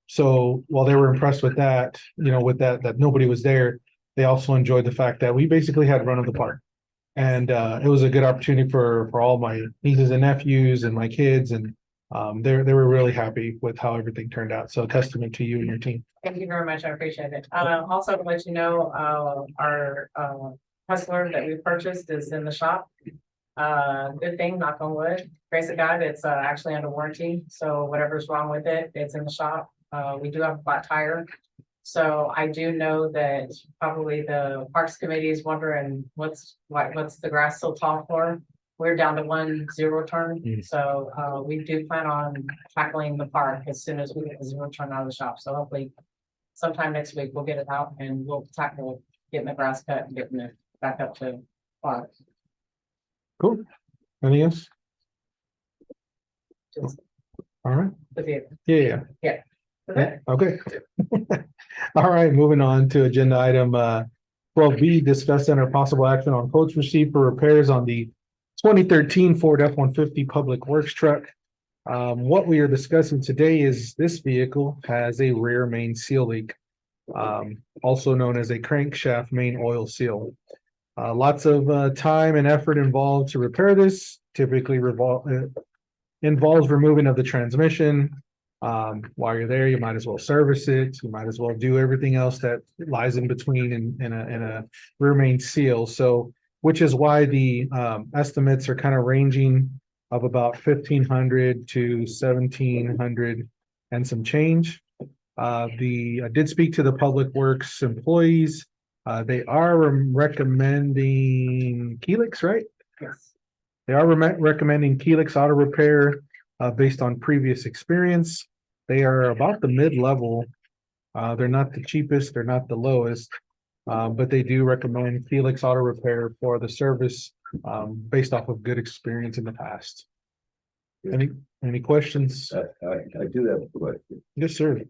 so while they were impressed with that, you know, with that nobody was there, they also enjoyed the fact that we basically had run of the park. And it was a good opportunity for all my nieces and nephews and my kids, and they were really happy with how everything turned out. So testament to you and your team. Thank you very much. I appreciate it. Also to let you know, our hustler that we purchased is in the shop. Good thing, knock on wood. Grace of God, it's actually under warranty. So whatever's wrong with it, it's in the shop. We do have a flat tire. So I do know that probably the Parks Committee is wondering what's the grass so tall for? We're down to 1 0 turn, so we do plan on tackling the park as soon as we get the 0 turn out of the shop. So hopefully sometime next week we'll get it out and we'll tackle getting the grass cut and getting it back up to park. Cool. Anything else? Just All right. the vehicle. Yeah. Okay. Okay. All right, moving on to agenda item 12B, discuss and or possible action on quotes received for repairs on the 2013 Ford F-150 Public Works truck. What we are discussing today is this vehicle has a rear main seal leak, also known as a crankshaft main oil seal. Lots of time and effort involved to repair this, typically involves removing of the transmission. While you're there, you might as well service it. You might as well do everything else that lies in between in a rear main seal. So, which is why the estimates are kind of ranging of about 1,500 to 1,700 and some change. I did speak to the Public Works employees. They are recommending Helix, right? Yes. They are recommending Helix Auto Repair based on previous experience. They are about the mid-level. They're not the cheapest, they're not the lowest, but they do recommend Helix Auto Repair for the service based off of good experience in the past. Any questions? I do have a question. Yes, sir.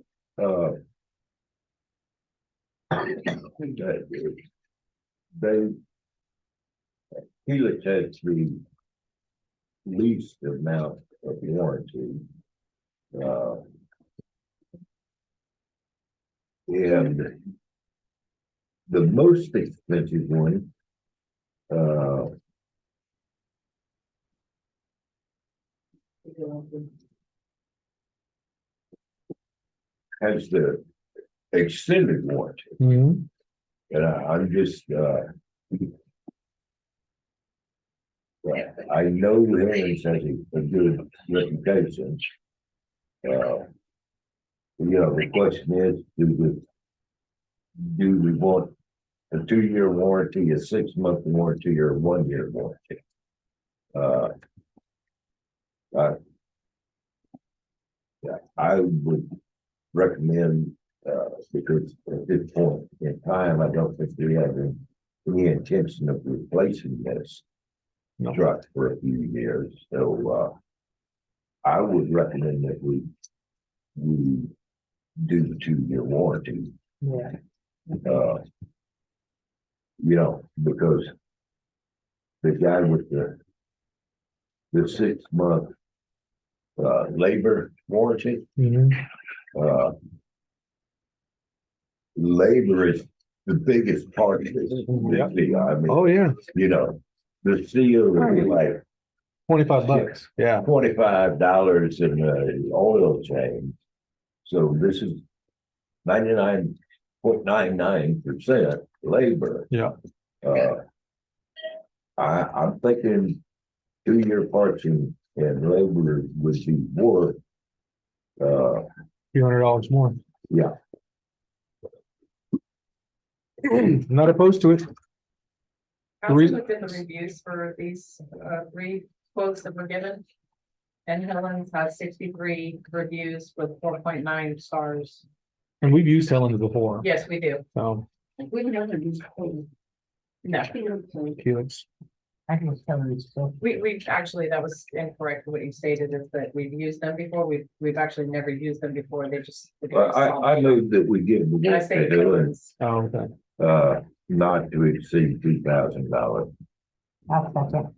They Helix has the least amount of warranty. And the most expensive one, has the extended warranty. Mhm. And I'm just, I know Harris has a good reputation. You know, the question is, do we want a 2-year warranty, a 6-month warranty, or a 1-year warranty? Yeah, I would recommend, because at this point in time, I don't think we have any intention of replacing this truck for a few years. So, I would recommend that we do the 2-year warranty. Yeah. You know, because the guy with the 6-month labor warranty, Mhm. labor is the biggest part of this. Yeah. deal. I mean, Oh, yeah, you know, the seal is like $25. Yeah. $25 in the oil change. So this is 99.99% labor. Yeah. I'm thinking 2-year parts and labor would be more. $300 more. Yeah, Not opposed to it. I also reason- looked at the reviews for these 3 quotes that were given. And Helen's has 63 reviews with 4.9 stars. And we've used Helen's before. Yes, we do. So We never use coal. No. Helix. I can tell you still. We actually, that was incorrect. What you stated is that we've used them before. We've actually never used them before. They just. Well, I moved that we give the Did I work say to do it, codes? Oh, okay. not to exceed $2,000. I'll second.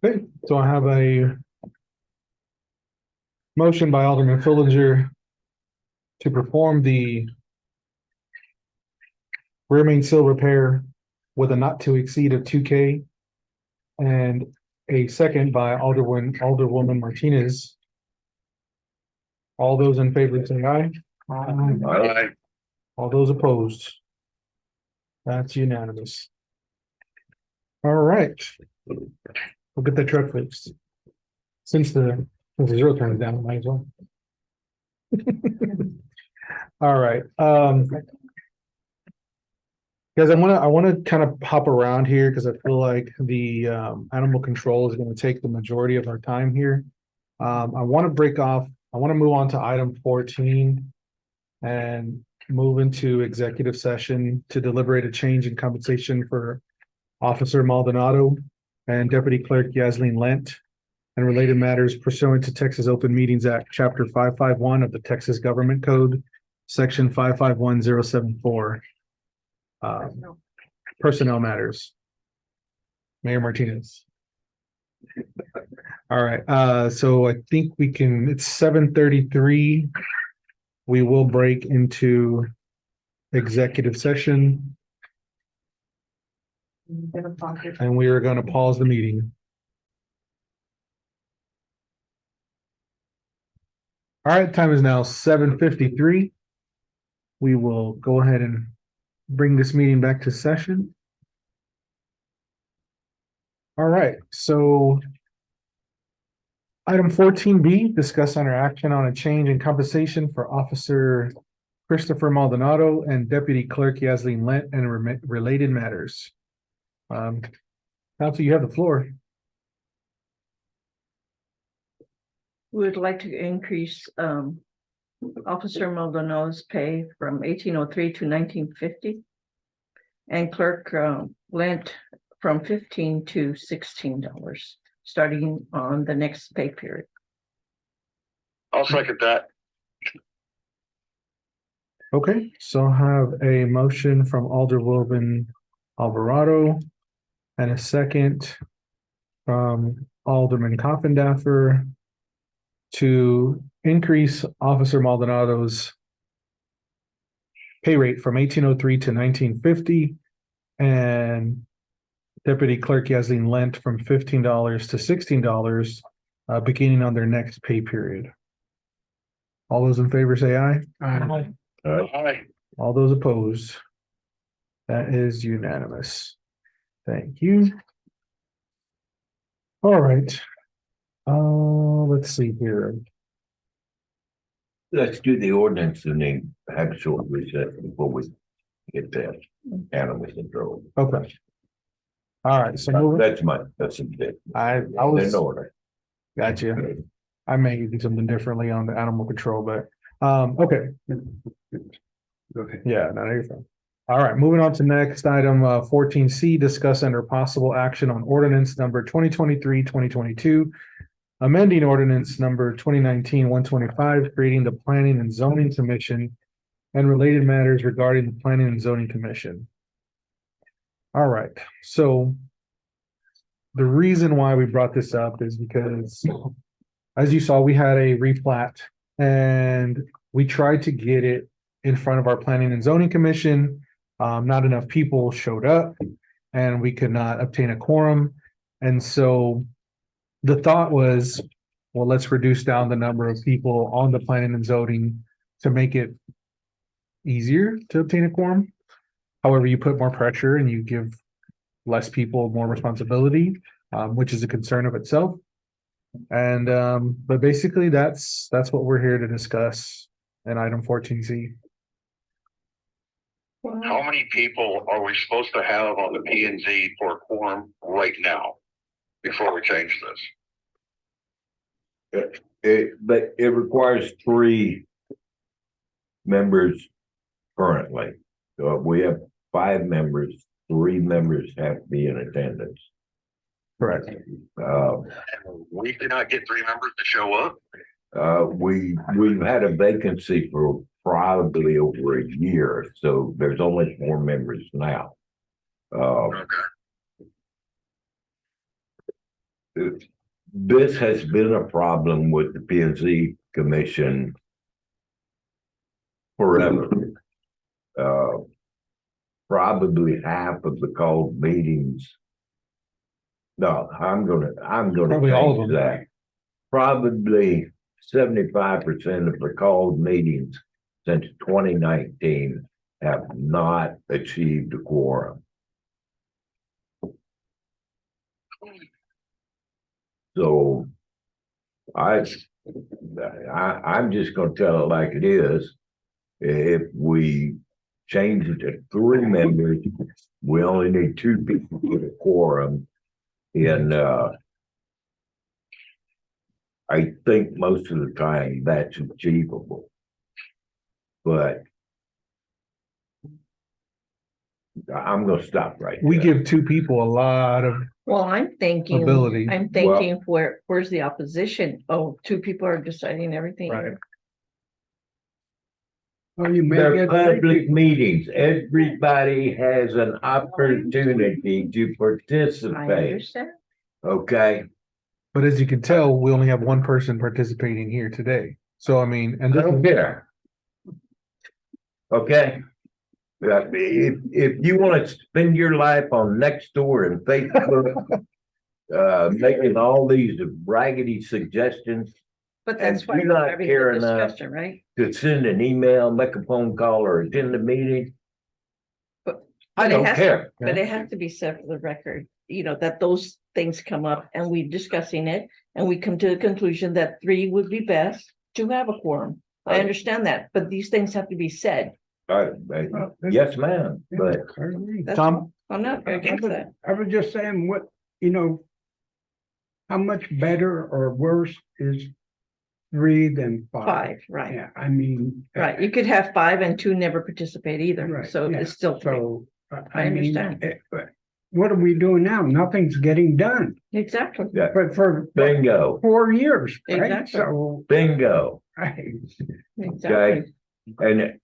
Okay, so I have a motion by Alderman Fillinger to perform the rear main seal repair with a not to exceed of 2K. And a second by Alderwoman Martinez. All those in favor say aye. Aye. All those opposed. That's unanimous. All right. We'll get that truck fixed. Since the zero turns down, might as well. All right, guys, I wanna kind of hop around here because I feel like the animal control is gonna take the majority of our time here. I want to move on to item 14 and move into executive session to deliberate a change in compensation for Officer Maldonado and Deputy Clerk Yasleen Lent and related matters pursuant to Texas Open Meetings Act, Chapter 551 of the Texas Government Code, Section 551074. Personnel matters. Mayor Martinez. All right, so I think it's 7:33. We will break into executive session and we are going to pause the meeting. All right, time is now 7:53. We will go ahead and bring this meeting back to session. All right, so item 14B, discuss under action on a change in compensation for Officer Christopher Maldonado and Deputy Clerk Yasleen Lent and related matters. Council, you have the floor. We would like to increase Officer Maldonado's pay from 1803 to 1950. And Clerk Lent from $15 to $16, starting on the next pay period. I'll second that. Okay, so I have a motion from Alderwoman Alvarado and a second from Alderman Coffindaffer to increase Officer Maldonado's pay rate from 1803 to 1950 and Deputy Clerk Yasleen Lent from $15 to $16, beginning on their next pay period. All those in favor say aye. Aye. Aye. All those opposed. That is unanimous. Thank you. All right. Let's see here. Let's do the ordinance and then have a short recess before we get that animal control. Okay. All right, so moving, That's a bit. I In was, order. gotcha. I may do something differently on the animal control, but, okay. Okay. Yeah, no, you're fine. All right, moving on to next item, 14C, discuss under possible action on ordinance number 2023-2022, amending ordinance number 2019-125, creating the Planning and Zoning Commission and related matters regarding the Planning and Zoning Commission. All right, so the reason why we brought this up is because, as you saw, we had a replat and we tried to get it in front of our Planning and Zoning Commission. Not enough people showed up and we could not obtain a quorum. And so the thought was, well, let's reduce down the number of people on the Planning and Zoning to make it easier to obtain a quorum. However, you put more pressure and you give less people more responsibility, which is a concern of itself. And but basically that's what we're here to discuss in item 14C. How many people are we supposed to have on the P and Z for a quorum right now before we change this? But it requires 3 members currently. We have 5 members, 3 members have to be in attendance. Correct. We cannot get 3 members to show up. We've had a vacancy for probably over a year, so there's only 4 members now. Okay. This has been a problem with the P and Z Commission forever. Probably half of the called meetings. No, I'm gonna Probably all of change them. that. Probably 75% of the called meetings since 2019 have not achieved a quorum. So I'm just gonna tell it like it is. If we change it to 3 members, we only need 2 people to get a quorum. And I think most of the time that's achievable. But I'm gonna stop right We there. give 2 people a lot of, Well, I'm thinking, Ability. I'm thinking where's the opposition? Oh, 2 people are deciding everything. Right. Well, you may They're get public meetings. Everybody has an opportunity to I participate, understand. okay? but as you can tell, we only have 1 person participating here today. So I mean, and I this don't care. Okay? If you want to spend your life on Nextdoor and Facebook, making all these raggedy suggestions, But that's And why do we're not having care the enough. discussion, right? to send an email, make a phone call, or attend the meeting, But I it don't has- care. But it has to be set for the record, you know, that those things come up and we discussing it and we come to the conclusion that 3 would be best to have a quorum. I understand that, but these things have to be said. Yes, ma'am, but That's Tom? all. I'm not against that. I was just saying what, how much better or worse is 3 than 5? 5, right, Yeah, I mean. right. You could have 5 and 2 never participate either, Right, so yeah. it's still 3. So, I mean, understand. what are we doing now? Nothing's getting done, Exactly. yeah, but for bingo, 4 years, right? Exactly. So, bingo. right. Exactly. And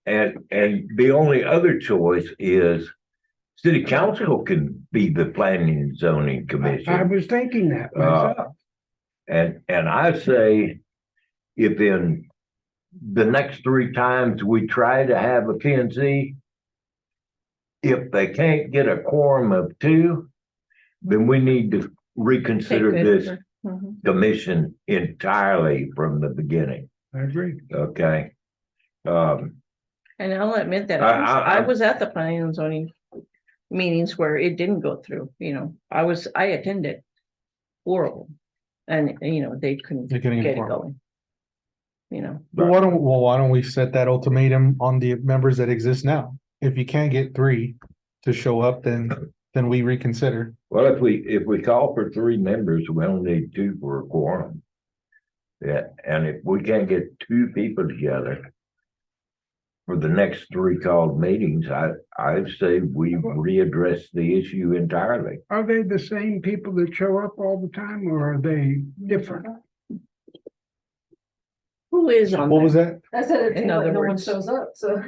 the only other choice is city council can be the planning and zoning I commission. was thinking that myself. And I say, if in the next 3 times we try to have a P and Z, if they can't get a quorum of 2, then we need to reconsider Take this good. Mhm. commission entirely from the beginning, I agree. okay? And I'll admit that I- I was at the planning and zoning meetings where it didn't go through, you know, I attended 4 of them. And, you know, they couldn't They get couldn't get it a quorum. going. You know, But why don't we set that ultimatum on the members that exist now? If you can't get 3 to show up, then we reconsider. Well, if we call for 3 members, we only need 2 for a quorum. Yeah, and if we can't get 2 people together for the next 3 called meetings, I say we readdress the issue entirely. Are they the same people that show up all the time or are they different? who is on What was that? that? I said it In seems like other no one words. shows up, so.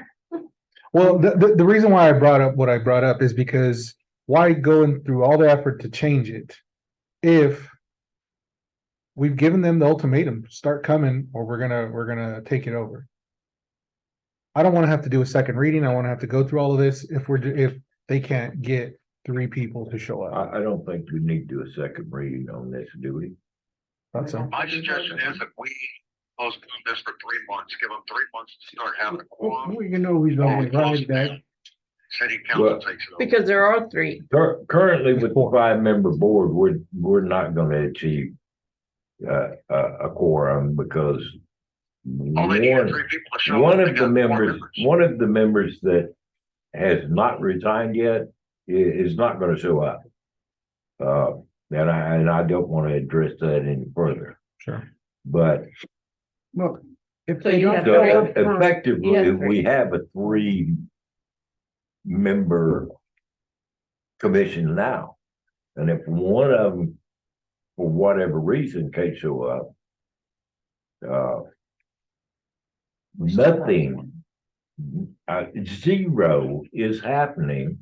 Well, the reason why I brought up what I brought up is because why going through all the effort to change it if we've given them the ultimatum, start coming or we're gonna take it over. I don't want to have to do a second reading. I want to have to go through all of this if they can't get 3 people to show up. I don't think we need to do a second reading on this, do we? That's all. My suggestion is that we postpone this for 3 months, give them 3 months to start having a quorum. We can always override that. City council takes it over. Because there are 3. Currently with the 5-member board, we're not gonna achieve a quorum because All they need are one 3 people to show up. One They of the got 4 members that has not resigned yet is not gonna show up. And I don't wanna address that any further. Sure. But Well, if So they you don't. have so three. effectively, You have three. we have a 3-member commission now. And if one of them, for whatever reason, can't show up, nothing, zero is happening.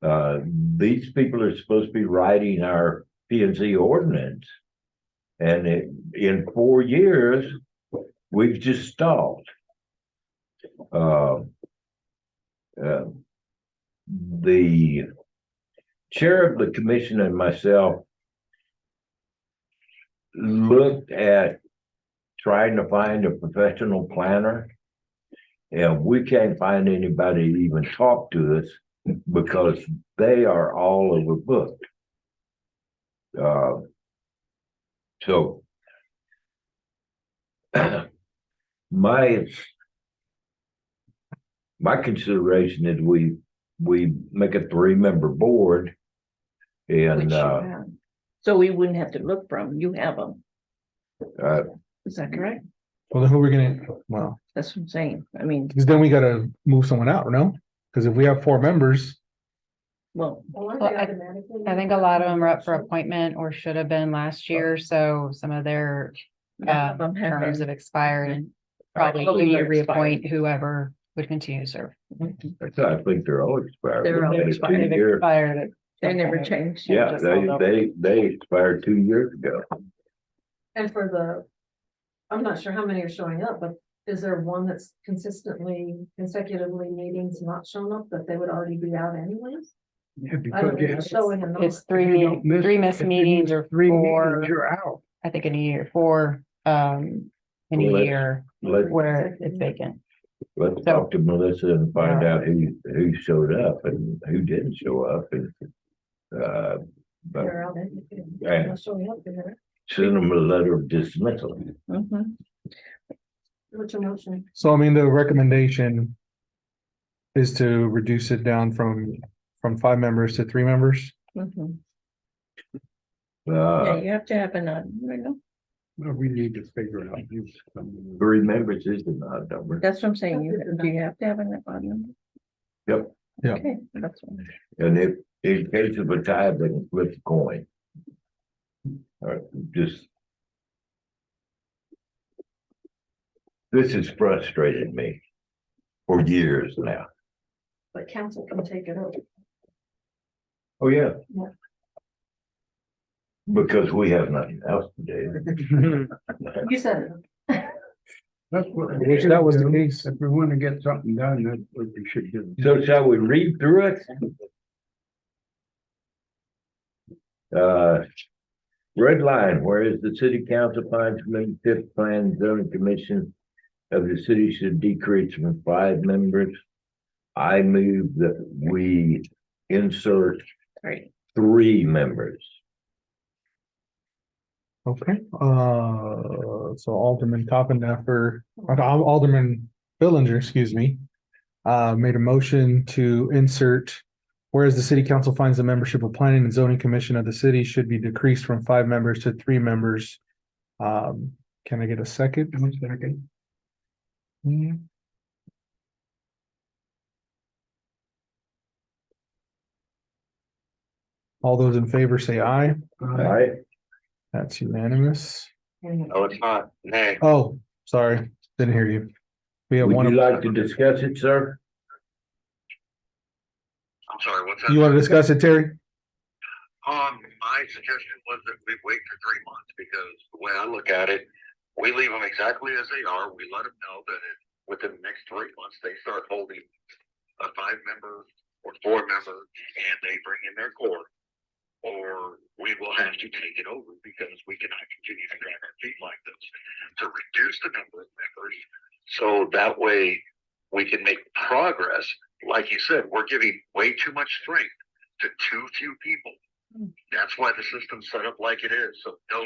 These people are supposed to be writing our P and Z ordinance. And in 4 years, we've just stalled. The chair of the commission and myself looked at trying to find a professional planner. And we can't find anybody to even talk to us because they are all overbooked. So my consideration is we make a 3-member board Which and you have. So we wouldn't have to look from, you have them, is that correct? Well, then who are we gonna, well, That's what I'm saying, I mean, because then we gotta move someone out, no? Because if we have 4 members, well, Well, aren't Well, they I- automatically- I think a lot of them are up for appointment or should have been last year, so some of their none of them have terms have been. expired and All probably of we them need are to reappoint whoever would continue to serve. I think they're all expired. They're all They had a expired. They've 2-year expired at They some never point. changed. Yeah, just held over. they expired 2 years ago. And for the, I'm not sure how many are showing up, but is there one that's consecutively meetings not shown up that they would already be out anyways? Yeah, I because don't you know, have. it's showing them. It's if you don't miss- three missed if you meetings miss or 3 4, meetings, you're out. I think in a year, 4 in a Well, year Let's where it's vacant. Let's talk to Melissa and find out who showed up and who didn't show up and but They're out anyways. Yeah. They're not showing up, they're- send them a letter of dismissal. Mhm. What's your motion? so I mean, the recommendation is to reduce it down from 5 members to 3 members. Mhm. Yeah, Uh, you have to have an, Well, we need to figure out. who's coming. 3 members is an odd number. that's what I'm saying, do you have to have an odd number? Yep. Yeah. Okay, that's one. And if in case of a tie, they can flip a coin. Or just. This has frustrated me for years now. But council can take it over. Oh, yeah. Yeah. Because we have nothing else to do. You said it. That's what. I wish that was the do. case. If we want to get something done, that's what we should do. So shall we read through it? Red line, whereas the city council finds membership plan and zoning commission of the city should decrease from 5 members. I move that we insert Right. 3 members. Okay, so Alderman Toppenaffer, Alderman Billinger, excuse me, made a motion to insert, whereas the city council finds the membership of planning and zoning commission of the city should be decreased from 5 members to 3 members. Can I get a second? 1 second. All those in favor say aye. All right, That's unanimous. No, it's not. Nay. Oh, sorry, didn't hear you. We have would one. you like to discuss it, sir? I'm sorry, what's that? You want to discuss it, Terry? My suggestion was that we wait for 3 months because the way I look at it, we leave them exactly as they are. We let them know that within the next 3 months, they start holding a 5-member or 4-member and they bring in their core. Or we will have to take it over because we cannot continue to drag our feet like this to reduce the number of members. So that way we can make progress. Like you said, we're giving way too much strength to too few people. That's why the system's set up like it is. So no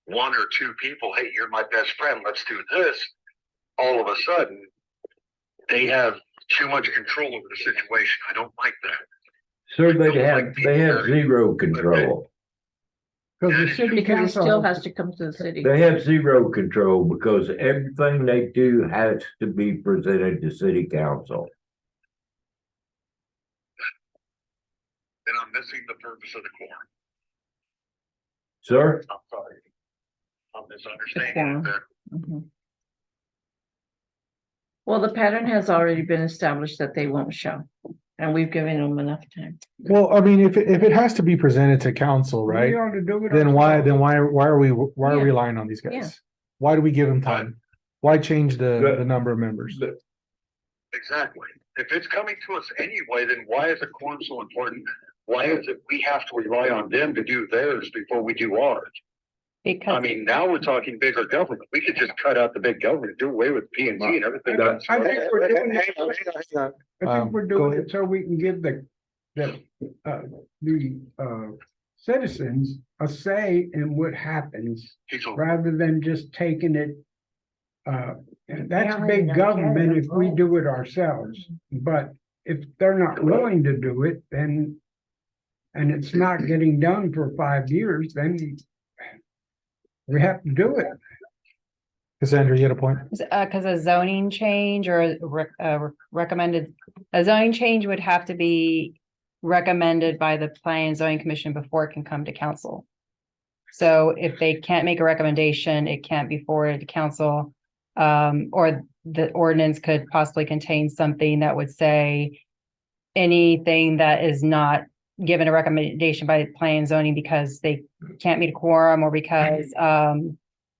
1 or 2 people, hey, you're my best friend, let's do this. All of a sudden, they have too much control over the situation. I don't like that. Sir, they have 0 control. Because the city Because it council. still has to come to the city. They have zero control because everything they do has to be presented to city council. Then I'm missing the purpose of the quorum. Sir? I'm sorry. I'm The misunderstanding quorum. that. Mhm. Well, the pattern has already been established that they won't show, and we've given them enough time. Well, I mean, if it has to be presented to council, We right? ought to do it Then why ourselves. are we Yeah. relying on these Yeah. guys? Why do we give them time? Why change the Good. number of members? Exactly. If it's coming to us anyway, then why is the quorum so important? Why is it we have to rely on them to do theirs before we do ours? I Because mean, now we're talking bigger government. We could just cut out the big government, do away with P and Z and everything. I think we're doing it. I think we're Go doing ahead. it so we can give the citizens a say in what happens, He's a- rather than just taking it. That's big government if we do it ourselves, but if they're not willing to do it, then. And it's not getting done for 5 years, then. We have to do it. Cassandra, you had a point? because a zoning change or recommended, a zoning change would have to be recommended by the Planning and Zoning Commission before it can come to council. So if they can't make a recommendation, it can't be forwarded to council. Or the ordinance could possibly contain something that would say anything that is not given a recommendation by planning and zoning because they can't meet a quorum or because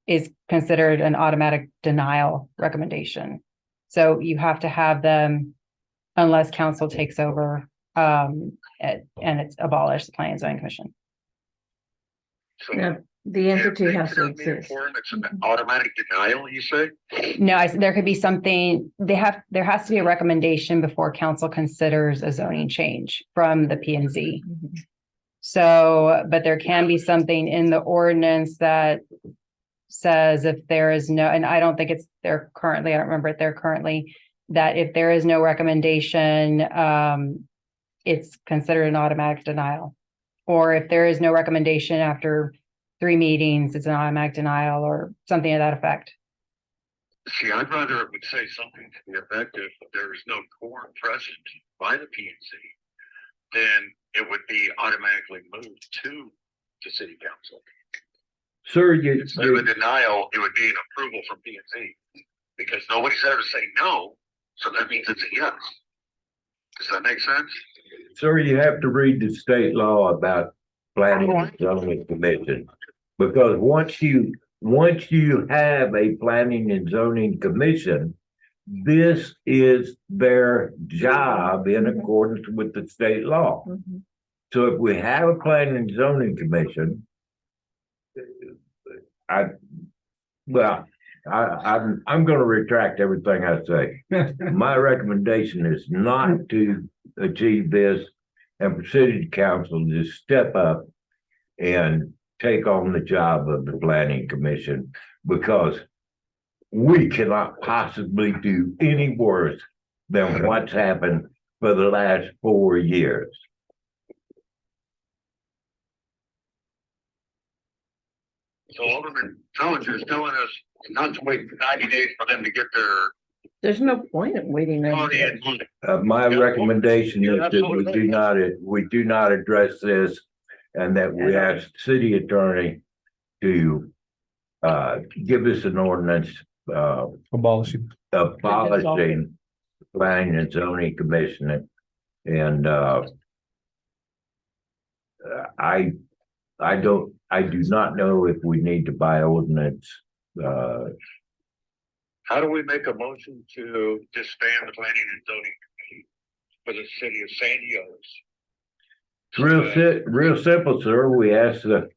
is considered an automatic denial recommendation. So you have to have them unless council takes over and it's abolished the Planning and Zoning Commission. So Now, the entity if has they to cannot meet a exist. quorum, it's an automatic denial, you say? No, I said there could be something, there has to be a recommendation before council considers a zoning change from the P and Z. Mhm. So, but there can be something in the ordinance that says if there is no, and I don't think it's there currently, I don't remember it there currently, that if there is no recommendation, it's considered an automatic denial. Or if there is no recommendation after 3 meetings, it's an automatic denial or something to that effect. See, I'd rather it would say something to the effect if there is no quorum present by the P and Z, then it would be automatically moved to the city council. Sir, Instead of a denial, it would be an approval from P and Z. Because nobody's there to say no, so that means it's a yes. Does that make sense? Sir, you have to read the state law about planning and zoning commission. Because once you have a planning and zoning commission, this is their job in accordance with the state law. Mhm. So if we have a planning and zoning commission, I'm gonna retract everything I say. My recommendation is not to achieve this and for city council to step up and take on the job of the planning commission because we cannot possibly do any worse than what's happened for the last 4 years. So Alderman Bellinger is telling us not to wait 90 days for them to get their There's no point in waiting. 90 money days. and money. My Yeah, recommendation you're is that we do not address this and that we ask the city attorney to give us an ordinance Abolishing. abolishing planning and zoning commission. And I do not know if we need to buy ordinance. How do we make a motion to disband the planning and zoning committee for the city of San Diego? Real simple, sir. We asked the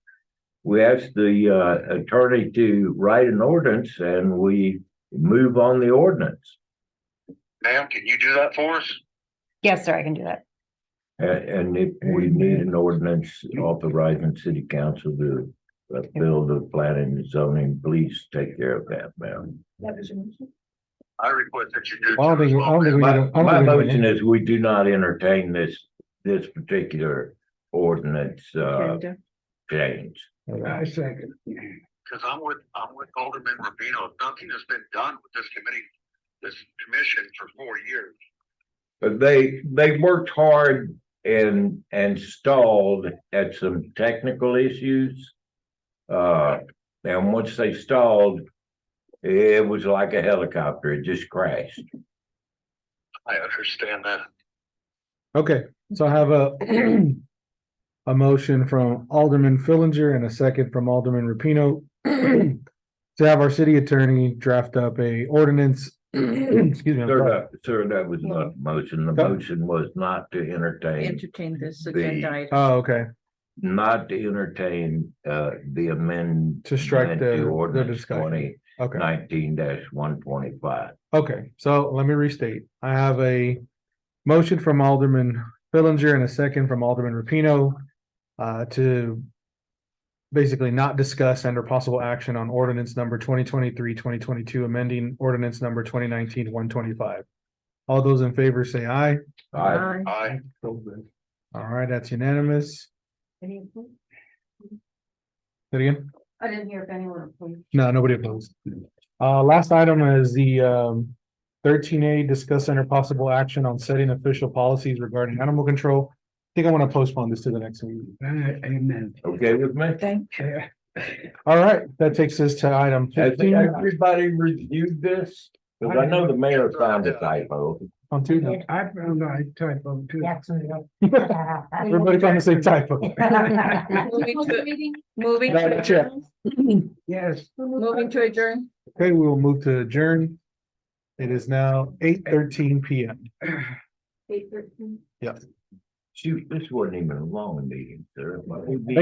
attorney to write an ordinance and we move on the ordinance. Ma'am, can you do that for us? Yes, sir, I can do that. And if we need an ordinance authorizing city council to build the planning and zoning, please take care of that, ma'am. I request that you do. I don't think we My need a- motion is we do not entertain this particular ordinance Agenda. change. I second. Cause I'm with Alderman Rubino. Nothing has been done with this committee, this commission for 4 years. But they worked hard and stalled at some technical issues. And once they stalled, it was like a helicopter, it just crashed. I understand that. Okay, so I have a motion from Alderman Fillinger and a second from Alderman Rapino to have our city attorney draft up a ordinance. Excuse me. I'm sorry. Sir, that was not a motion. The motion was not to entertain, Entertain this The- agenda item. Oh, okay, not to entertain, the amendment. to strike the Ordinance discussion. Okay. 2019-125. Okay, so let me restate. I have a motion from Alderman Fillinger and a second from Alderman Rapino to basically not discuss under possible action on ordinance number 2023-2022, amending ordinance number 2019-125. All those in favor say aye. Aye. Aye. All right, that's unanimous. Any opposed? Say it again? I didn't hear if anyone opposed. No, nobody opposed. Last item is the 13A, discuss under possible action on setting official policies regarding animal control. I think I want to postpone this to the next meeting. Amen. Okay with me? Thank All right, that takes us to item Has 15 everybody reviewed this? Because I know the mayor found a typo. on Tuesday. I found a typo too. Everybody found the same typo. Moving No, to not yet. adjourn, Yes. moving to adjourn. Okay, we will move to adjourn. It is now 8:13 PM. 8:13. Shoot, this wasn't even a long meeting, sir.